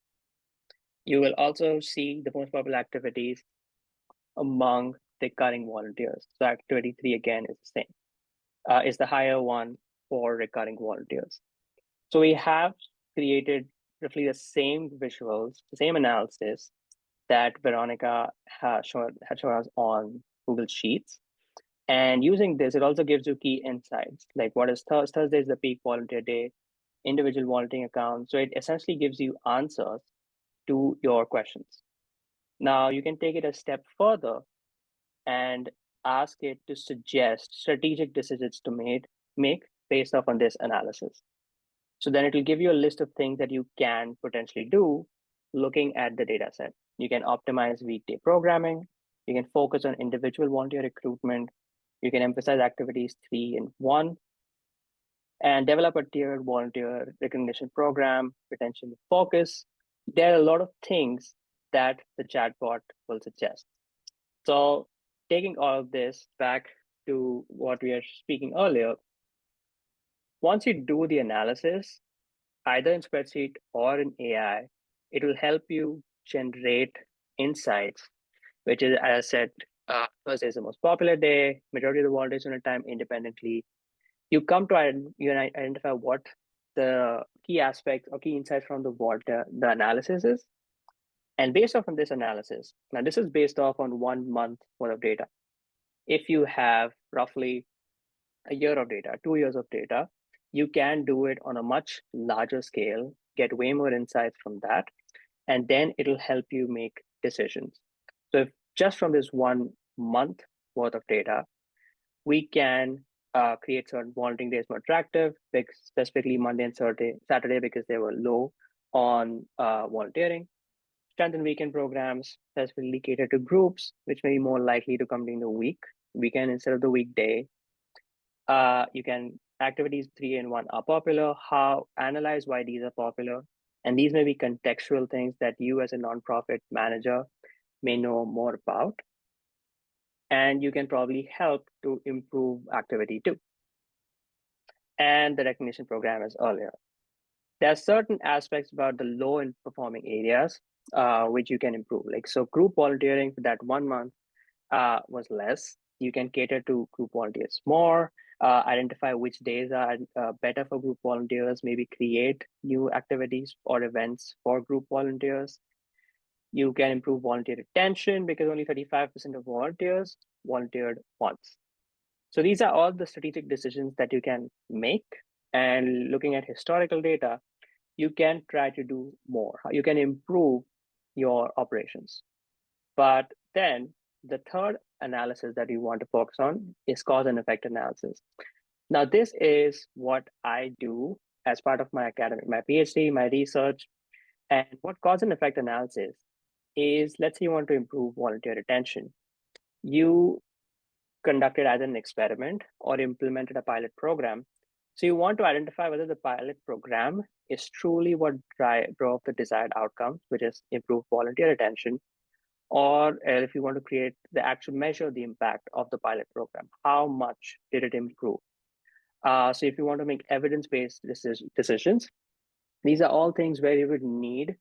C: You will also see the most popular activities among the recurring volunteers. So activity 3 again is the same, is the higher one for recurring volunteers. So we have created roughly the same visuals, the same analysis that Veronica had shown us on Google Sheets. And using this, it also gives you key insights, like what is Thursday is the peak volunteer day, individual volunteering account. So it essentially gives you answers to your questions. Now you can take it a step further and ask it to suggest strategic decisions to make based off on this analysis. So then it will give you a list of things that you can potentially do looking at the data set. You can optimize weekday programming. You can focus on individual volunteer recruitment. You can emphasize activities 3 and 1, and develop a tiered volunteer recognition program, retention with focus. There are a lot of things that the chatbot will suggest. So taking all of this back to what we were speaking earlier, once you do the analysis, either in spreadsheet or in AI, it will help you generate insights, which is, as I said, Thursday is the most popular day, majority of the volunteers on time independently. You come to identify what the key aspects or key insights from the analysis is. And based off on this analysis, now this is based off on 1 month worth of data. If you have roughly a year of data, 2 years of data, you can do it on a much larger scale, get way more insights from that, and then it'll help you make decisions. So if just from this 1 month worth of data, we can create certain volunteering days more attractive, specifically Monday and Saturday because they were low on volunteering. Strengthen weekend programs, specifically cater to groups, which may be more likely to come during the weekend instead of the weekday. You can activities 3 and 1 are popular. Analyze why these are popular, and these may be contextual things that you as a nonprofit manager may know more about, and you can probably help to improve activity too. And the recognition program as earlier. There are certain aspects about the low in performing areas which you can improve. Like, so group volunteering for that 1 month was less. You can cater to group volunteers more, identify which days are better for group volunteers, maybe create new activities or events for group volunteers. You can improve volunteer retention because only 35% of volunteers volunteered once. So these are all the strategic decisions that you can make. And looking at historical data, you can try to do more. You can improve your operations. But then the third analysis that you want to focus on is cause and effect analysis. Now, this is what I do as part of my academic, my PhD, my research. And what cause and effect analysis is, let's say you want to improve volunteer retention. You conducted as an experiment or implemented a pilot program. So you want to identify whether the pilot program is truly what drove the desired outcome, which is improved volunteer retention, or if you want to create the actual measure the impact of the pilot program, how much did it improve? So if you want to make evidence-based decisions, these are all things where you would need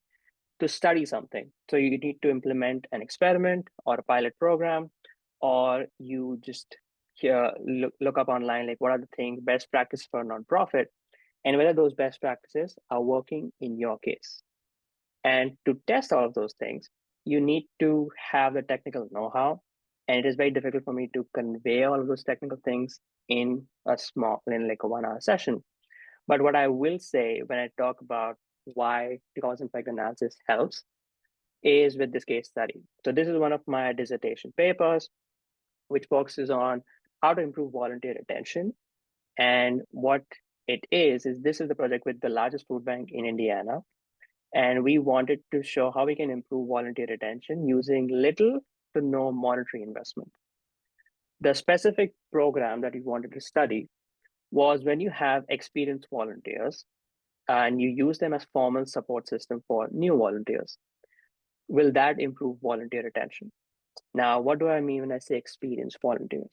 C: to study something. So you need to implement an experiment or a pilot program, or you just look up online, like what are the things, best practices for a nonprofit, and whether those best practices are working in your case. And to test all of those things, you need to have the technical know-how. And it is very difficult for me to convey all of those technical things in like a 1 hour session. But what I will say when I talk about why the cause and effect analysis helps is with this case study. So this is one of my dissertation papers, which focuses on how to improve volunteer retention. And what it is this is the project with the largest food bank in Indiana. And we wanted to show how we can improve volunteer retention using little to no monetary investment. The specific program that we wanted to study was when you have experienced volunteers and you use them as formal support system for new volunteers. Will that improve volunteer retention? Now, what do I mean when I say experienced volunteers?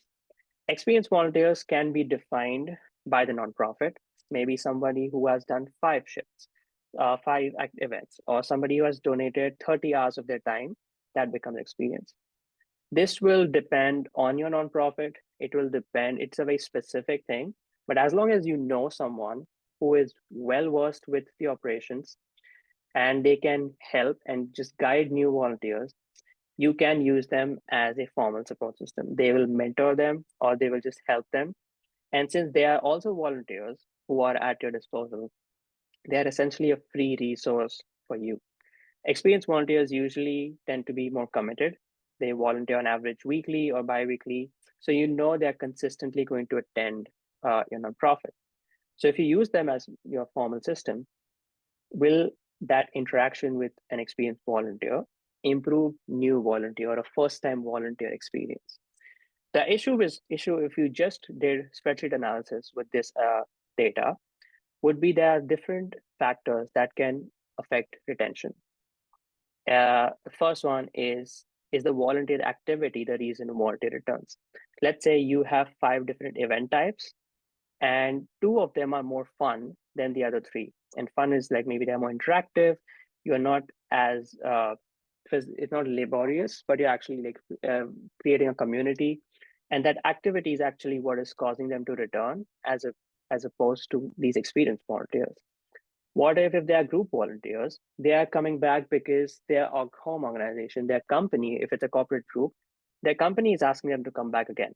C: Experienced volunteers can be defined by the nonprofit, maybe somebody who has done 5 shifts, 5 events, or somebody who has donated 30 hours of their time. That becomes experience. This will depend on your nonprofit. It will depend, it's a very specific thing, but as long as you know someone who is well versed with the operations and they can help and just guide new volunteers, you can use them as a formal support system. They will mentor them or they will just help them. And since they are also volunteers who are at your disposal, they are essentially a free resource for you. Experienced volunteers usually tend to be more committed. They volunteer on average weekly or bi-weekly. So you know they're consistently going to attend your nonprofit. So if you use them as your formal system, will that interaction with an experienced volunteer improve new volunteer or a first-time volunteer experience? The issue if you just did spreadsheet analysis with this data would be there are different factors that can affect retention. The first one is the volunteer activity the reason volunteer returns? Let's say you have 5 different event types and 2 of them are more fun than the other 3. And fun is like maybe they're more interactive. You're not as, it's not laborious, but you're actually like creating a community. And that activity is actually what is causing them to return as opposed to these experienced volunteers. What if they are group volunteers? They are coming back because their home organization, their company, if it's a corporate group, their company is asking them to come back again.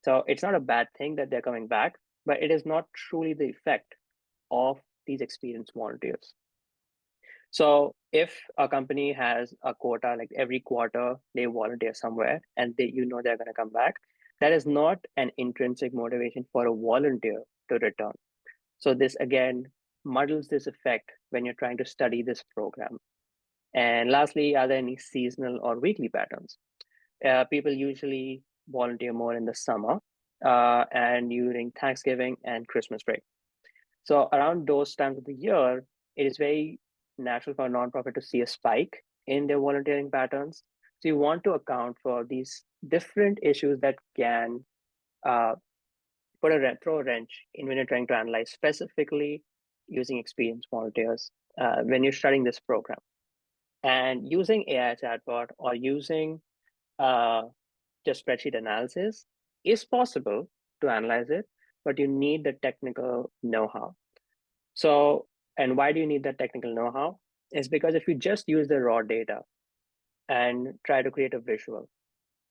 C: So it's not a bad thing that they're coming back, but it is not truly the effect of these experienced volunteers. So if a company has a quota, like every quarter they volunteer somewhere and they're going to come back, that is not an intrinsic motivation for a volunteer to return. So this again muddles this effect when you're trying to study this program. And lastly, are there any seasonal or weekly patterns? People usually volunteer more in the summer and during Thanksgiving and Christmas break. So around those times of the year, it is very natural for a nonprofit to see a spike in their volunteering patterns. So you want to account for these different issues that can uh, throw a wrench in when you're trying to analyze specifically using experienced volunteers when you're studying this program. And using AI chatbot or using uh, just spreadsheet analysis is possible to analyze it, but you need the technical know-how. So, and why do you need that technical know-how? Is because if you just use the raw data and try to create a visual,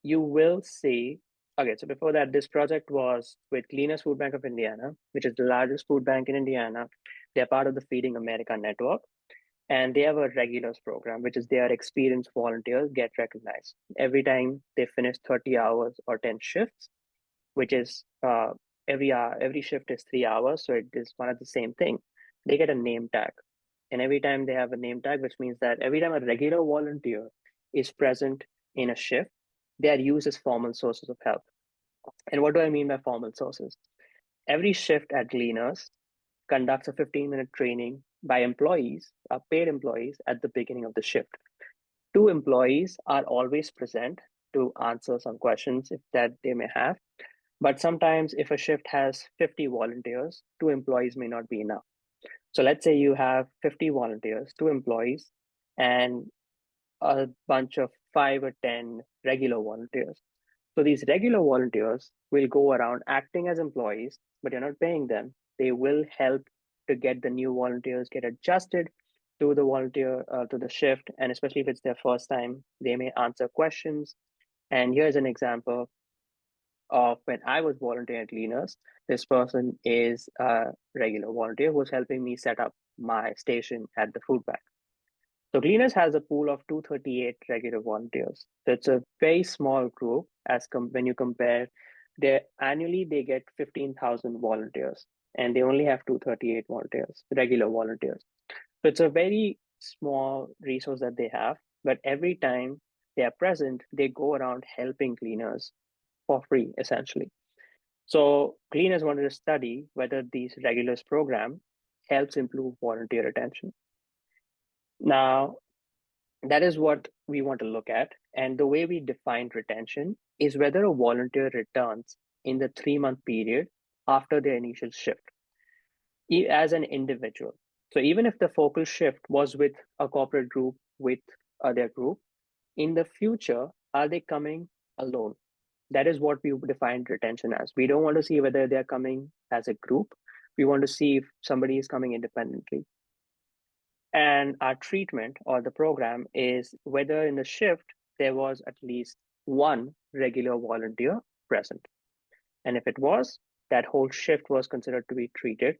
C: you will see. Okay, so before that, this project was with Cleaners Food Bank of Indiana, which is the largest food bank in Indiana. They're part of the Feeding America network, and they have a regulars program, which is their experienced volunteers get recognized. Every time they finish 30 hours or 10 shifts, which is every hour, every shift is 3 hours, so it is one of the same thing. They get a name tag, and every time they have a name tag, which means that every time a regular volunteer is present in a shift, they are used as formal sources of help. And what do I mean by formal sources? Every shift at Gleaners conducts a 15-minute training by employees, paid employees, at the beginning of the shift. 2 employees are always present to answer some questions if that they may have. But sometimes if a shift has 50 volunteers, 2 employees may not be enough. So let's say you have 50 volunteers, 2 employees, and a bunch of 5 or 10 regular volunteers. So these regular volunteers will go around acting as employees, but you're not paying them. They will help to get the new volunteers get adjusted to the volunteer to the shift, and especially if it's their first time, they may answer questions. And here's an example of when I was volunteering at Cleaners. This person is a regular volunteer who's helping me set up my station at the food bank. So Cleaners has a pool of 238 regular volunteers. So it's a very small group when you compare. Annually they get 15,000 volunteers, and they only have 238 volunteers, regular volunteers. So it's a very small resource that they have, but every time they are present, they go around helping Cleaners for free, essentially. So Cleaners wanted to study whether these regulars program helps improve volunteer retention. Now, that is what we want to look at. And the way we define retention is whether a volunteer returns in the 3-month period after their initial shift as an individual. So even if the focal shift was with a corporate group, with their group, in the future, are they coming alone? That is what we define retention as. We don't want to see whether they're coming as a group. We want to see if somebody is coming independently. And our treatment or the program is whether in the shift there was at least one regular volunteer present. And if it was, that whole shift was considered to be treated.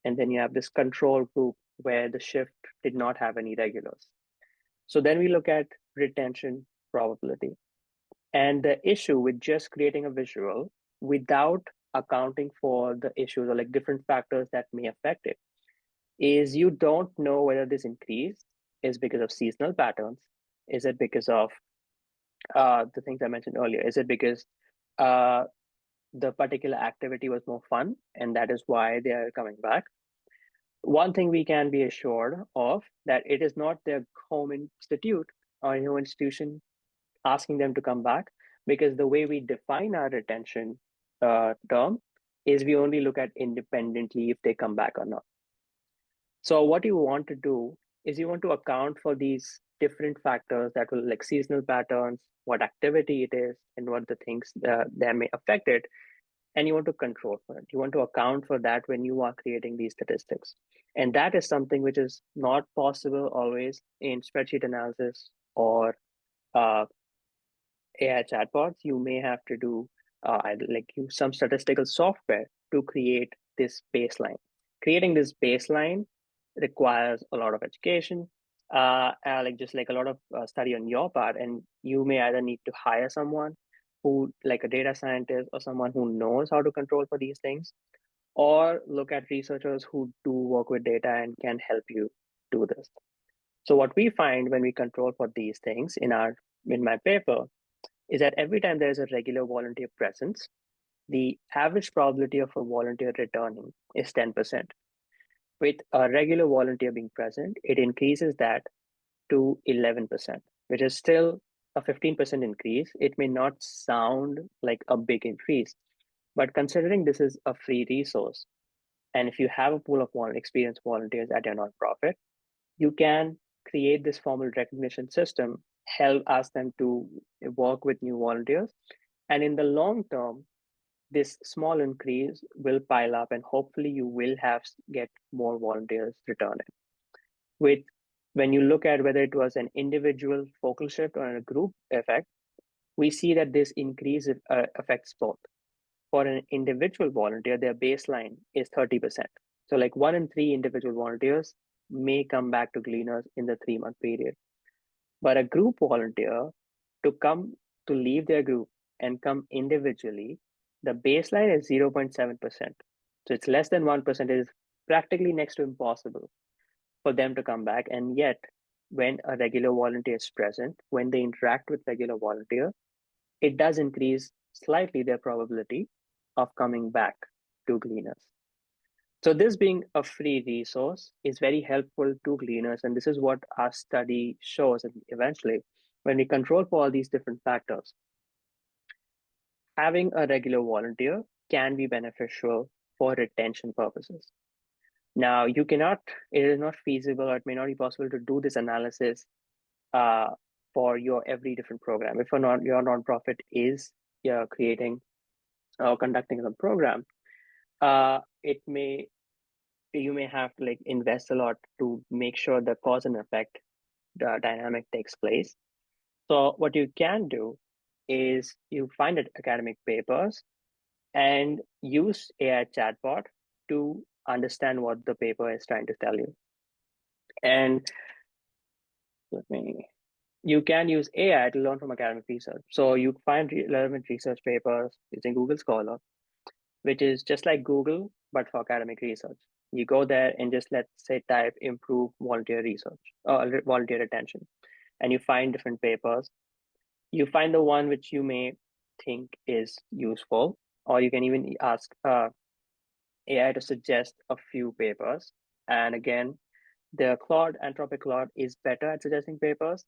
C: And then you have this control group where the shift did not have any regulars. So then we look at retention probability. And the issue with just creating a visual without accounting for the issues or like different factors that may affect it is you don't know whether this increase is because of seasonal patterns. Is it because of the things I mentioned earlier? Is it because the particular activity was more fun and that is why they are coming back? One thing we can be assured of that it is not their home institute or new institution asking them to come back, because the way we define our retention term is we only look at independently if they come back or not. So what you want to do is you want to account for these different factors that will, like seasonal patterns, what activity it is, and what the things that may affect it. And you want to control for it. You want to account for that when you are creating these statistics. And that is something which is not possible always in spreadsheet analysis or AI chatbots. You may have to do like use some statistical software to create this baseline. Creating this baseline requires a lot of education, like just like a lot of study on your part, and you may either need to hire someone who, like a data scientist or someone who knows how to control for these things, or look at researchers who do work with data and can help you do this. So what we find when we control for these things in my paper is that every time there's a regular volunteer presence, the average probability of a volunteer returning is 10%. With a regular volunteer being present, it increases that to 11%, which is still a 15% increase. It may not sound like a big increase, but considering this is a free resource, and if you have a pool of experienced volunteers at your nonprofit, you can create this formal recognition system, ask them to work with new volunteers. And in the long term, this small increase will pile up, and hopefully you will get more volunteers returning. With When you look at whether it was an individual focal shift or a group effect, we see that this increase affects both. For an individual volunteer, their baseline is 30%. So like 1 in 3 individual volunteers may come back to Gleaners in the 3-month period. But a group volunteer to leave their group and come individually, the baseline is 0.7%. So it's less than 1%. It is practically next to impossible for them to come back. And yet, when a regular volunteer is present, when they interact with regular volunteer, it does increase slightly their probability of coming back to Gleaners. So this being a free resource is very helpful to Gleaners, and this is what our study shows. And eventually, when we control for all these different factors, having a regular volunteer can be beneficial for retention purposes. Now, it is not feasible, or it may not be possible to do this analysis for your every different program. If your nonprofit is creating or conducting a program, you may have to like invest a lot to make sure the cause and effect dynamic takes place. So what you can do is you find academic papers and use AI chatbot to understand what the paper is trying to tell you. And you can use AI to learn from academic research. So you find relevant research papers using Google Scholar, which is just like Google, but for academic research. You go there and just, let's say, type improve volunteer research or volunteer retention, and you find different papers. You find the one which you may think is useful, or you can even ask AI to suggest a few papers. And again, the Anthropic Claude is better at suggesting papers,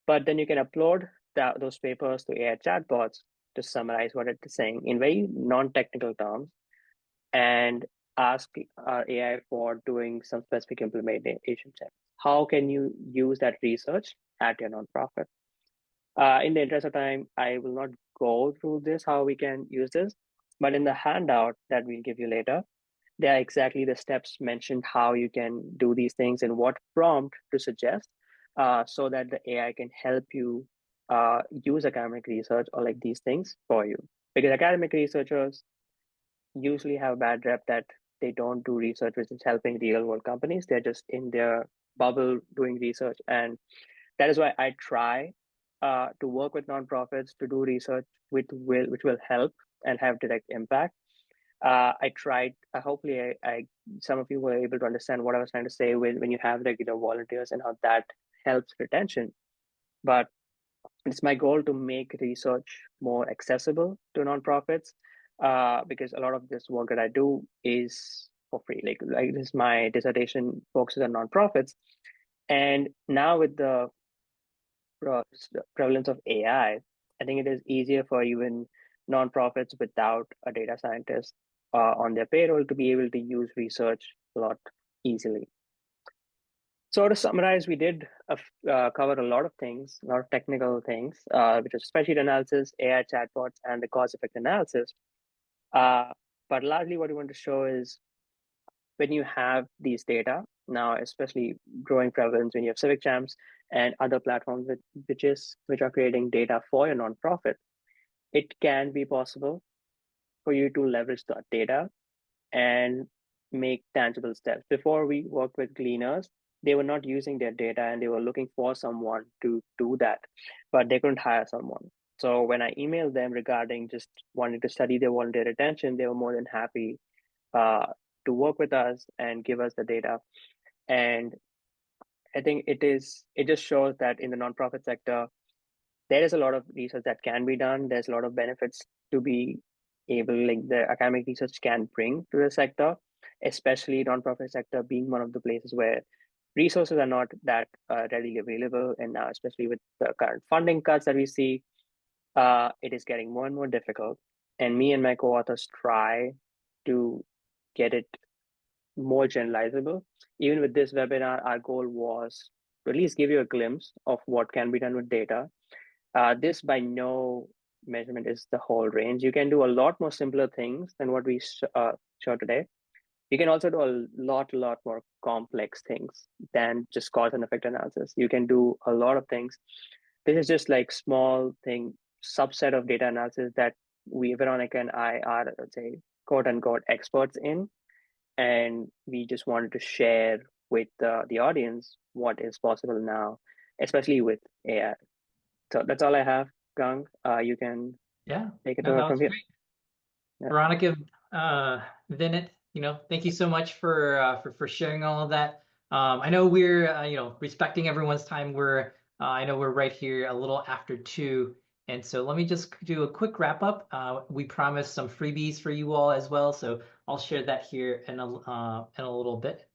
C: but then you can upload those papers to AI chatbots to summarize what it is saying in very non-technical terms, and ask our AI for doing some specific implementation checks. How can you use that research at your nonprofit? In the interest of time, I will not go through this, how we can use this, but in the handout that we'll give you later, there are exactly the steps mentioned how you can do these things and what prompt to suggest, so that the AI can help you use academic research or like these things for you. Because academic researchers usually have a bad rep that they don't do research which is helping real world companies. They're just in their bubble doing research. And that is why I try to work with nonprofits to do research which will help and have direct impact. I tried, hopefully some of you were able to understand what I was trying to say when you have regular volunteers and how that helps retention. But it's my goal to make research more accessible to nonprofits, because a lot of this work that I do is for free. Like this, my dissertation focuses on nonprofits, and now with the prevalence of AI, I think it is easier for even nonprofits without a data scientist on their payroll to be able to use research a lot easily. So to summarize, we did cover a lot of things, a lot of technical things, which is spreadsheet analysis, AI chatbots, and the cause effect analysis. But largely what we want to show is when you have these data, now especially growing prevalence, when you have civic champs and other platforms which are creating data for your nonprofit, it can be possible for you to leverage that data and make tangible steps. Before we worked with Gleaners, they were not using their data and they were looking for someone to do that, but they couldn't hire someone. So when I emailed them regarding just wanting to study their volunteer retention, they were more than happy uh, to work with us and give us the data. And I think it just shows that in the nonprofit sector, there is a lot of research that can be done. There's a lot of benefits to be able, like the academic research can bring to the sector, especially nonprofit sector being one of the places where resources are not that readily available. And now, especially with the current funding cuts that we see, it is getting more and more difficult. And me and my co-authors try to get it more generalizable. Even with this webinar, our goal was to at least give you a glimpse of what can be done with data. This by no measurement is the whole range. You can do a lot more simpler things than what we showed today. You can also do a lot more complex things than just cause and effect analysis. You can do a lot of things. This is just like small thing, subset of data analysis that Veronica and I are, let's say, quote unquote experts in. And we just wanted to share with the audience what is possible now, especially with AI. So that's all I have, Gang. You can take it
A: no,
C: over
A: that
C: from
A: was
C: here.
A: great.
C: Yeah.
A: Veronica, Vinit, thank you so much for sharing all of that. I know we're respecting everyone's time. I know we're right here a little after 2, and so let me just do a quick wrap up. We promised some freebies for you all as well, so I'll share that here in a little bit.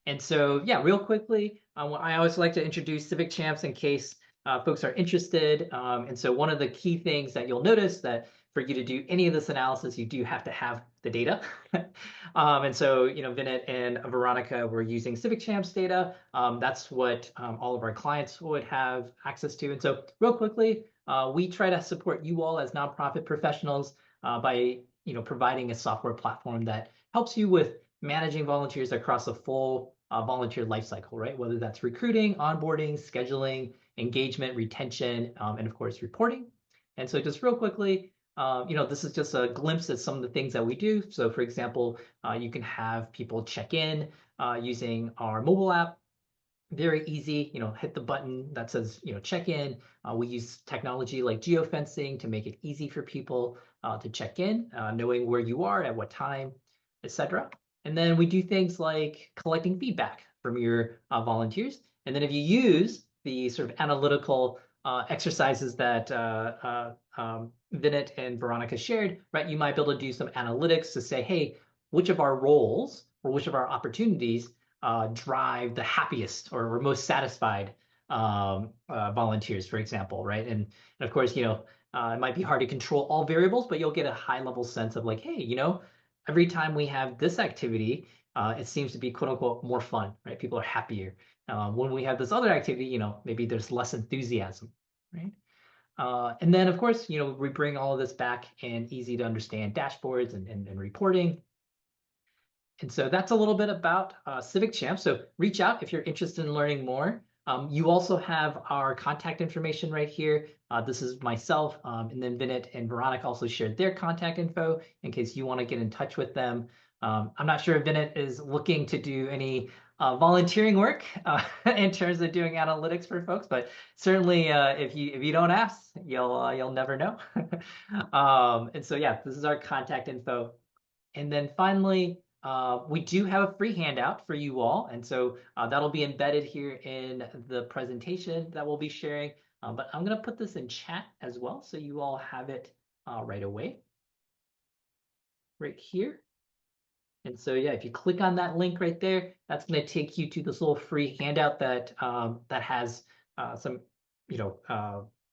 A: And so, yeah, real quickly, I always like to introduce Civic Champs in case folks are interested. And so one of the key things that you'll notice that for you to do any of this analysis, you do have to have the data. And so, Vinit and Veronica were using Civic Champs data. That's what all of our clients would have access to. And so real quickly, we try to support you all as nonprofit professionals by providing a software platform that helps you with managing volunteers across the full volunteer lifecycle, right? Whether that's recruiting, onboarding, scheduling, engagement, retention, and of course, reporting. And so just real quickly, this is just a glimpse at some of the things that we do. So for example, you can have people check in using our mobile app. Very easy, hit the button that says, check in. We use technology like geofencing to make it easy for people to check in, knowing where you are at what time, etc. And then we do things like collecting feedback from your volunteers. And then if you use the sort of analytical exercises that Vinit and Veronica shared, right, you might be able to do some analytics to say, hey, which of our roles or which of our opportunities drive the happiest or most satisfied volunteers, for example, right? And of course, it might be hard to control all variables, but you'll get a high level sense of like, hey, every time we have this activity, it seems to be quote unquote more fun, right? People are happier. When we have this other activity, maybe there's less enthusiasm, right? And then of course, we bring all of this back in easy to understand dashboards and reporting. And so that's a little bit about Civic Champ. So reach out if you're interested in learning more. You also have our contact information right here. This is myself, and then Vinit and Veronica also shared their contact info in case you want to get in touch with them. I'm not sure if Vinit is looking to do any volunteering work in terms of doing analytics for folks, but certainly if you don't ask, you'll never know. And so yeah, this is our contact info. And then finally, we do have a free handout for you all. And so that'll be embedded here in the presentation that we'll be sharing. But I'm going to put this in chat as well, so you all have it right away, right here. And so, yeah, if you click on that link right there, that's going to take you to this little free handout that that has some,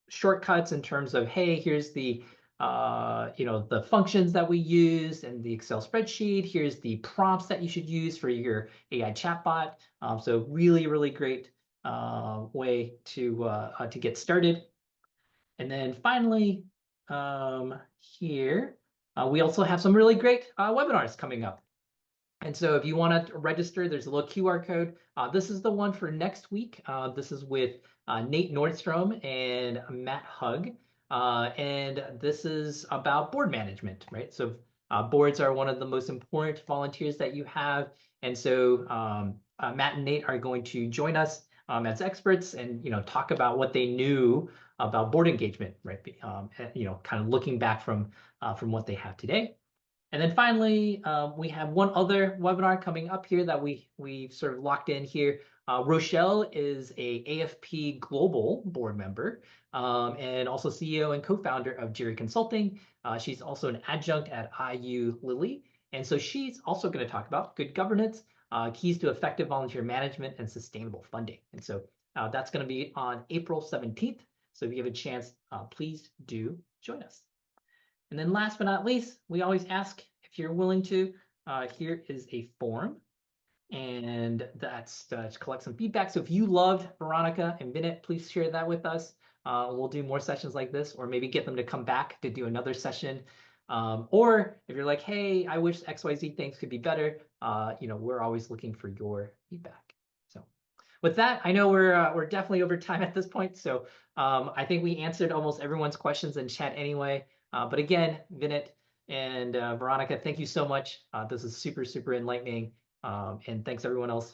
A: shortcuts in terms of, hey, here's the the functions that we use in the Excel spreadsheet. Here's the prompts that you should use for your AI chatbot. So really, really great way to get started. And then finally, here, we also have some really great webinars coming up. And so if you want to register, there's a little QR code. This is the one for next week. This is with Nate Nordstrom and Matt Hug. And this is about board management, right? So boards are one of the most important volunteers that you have. And so Matt and Nate are going to join us as experts and talk about what they knew about board engagement, right? Kind of looking back from what they have today. And then finally, we have one other webinar coming up here that we've sort of locked in here. Rochelle is a AFP Global board member and also CEO and co-founder of Jerry Consulting. She's also an adjunct at IU Lilly. And so she's also going to talk about good governance, keys to effective volunteer management, and sustainable funding. And so that's going to be on April 17th. So if you have a chance, please do join us. And then last but not least, we always ask if you're willing to. Here is a form, and that's to collect some feedback. So if you loved Veronica and Vinit, please share that with us. We'll do more sessions like this, or maybe get them to come back to do another session. Or if you're like, hey, I wish XYZ things could be better, we're always looking for your feedback. So with that, I know we're definitely over time at this point. So I think we answered almost everyone's questions in chat anyway. But again, Vinit and Veronica, thank you so much. This is super, super enlightening. And thanks everyone else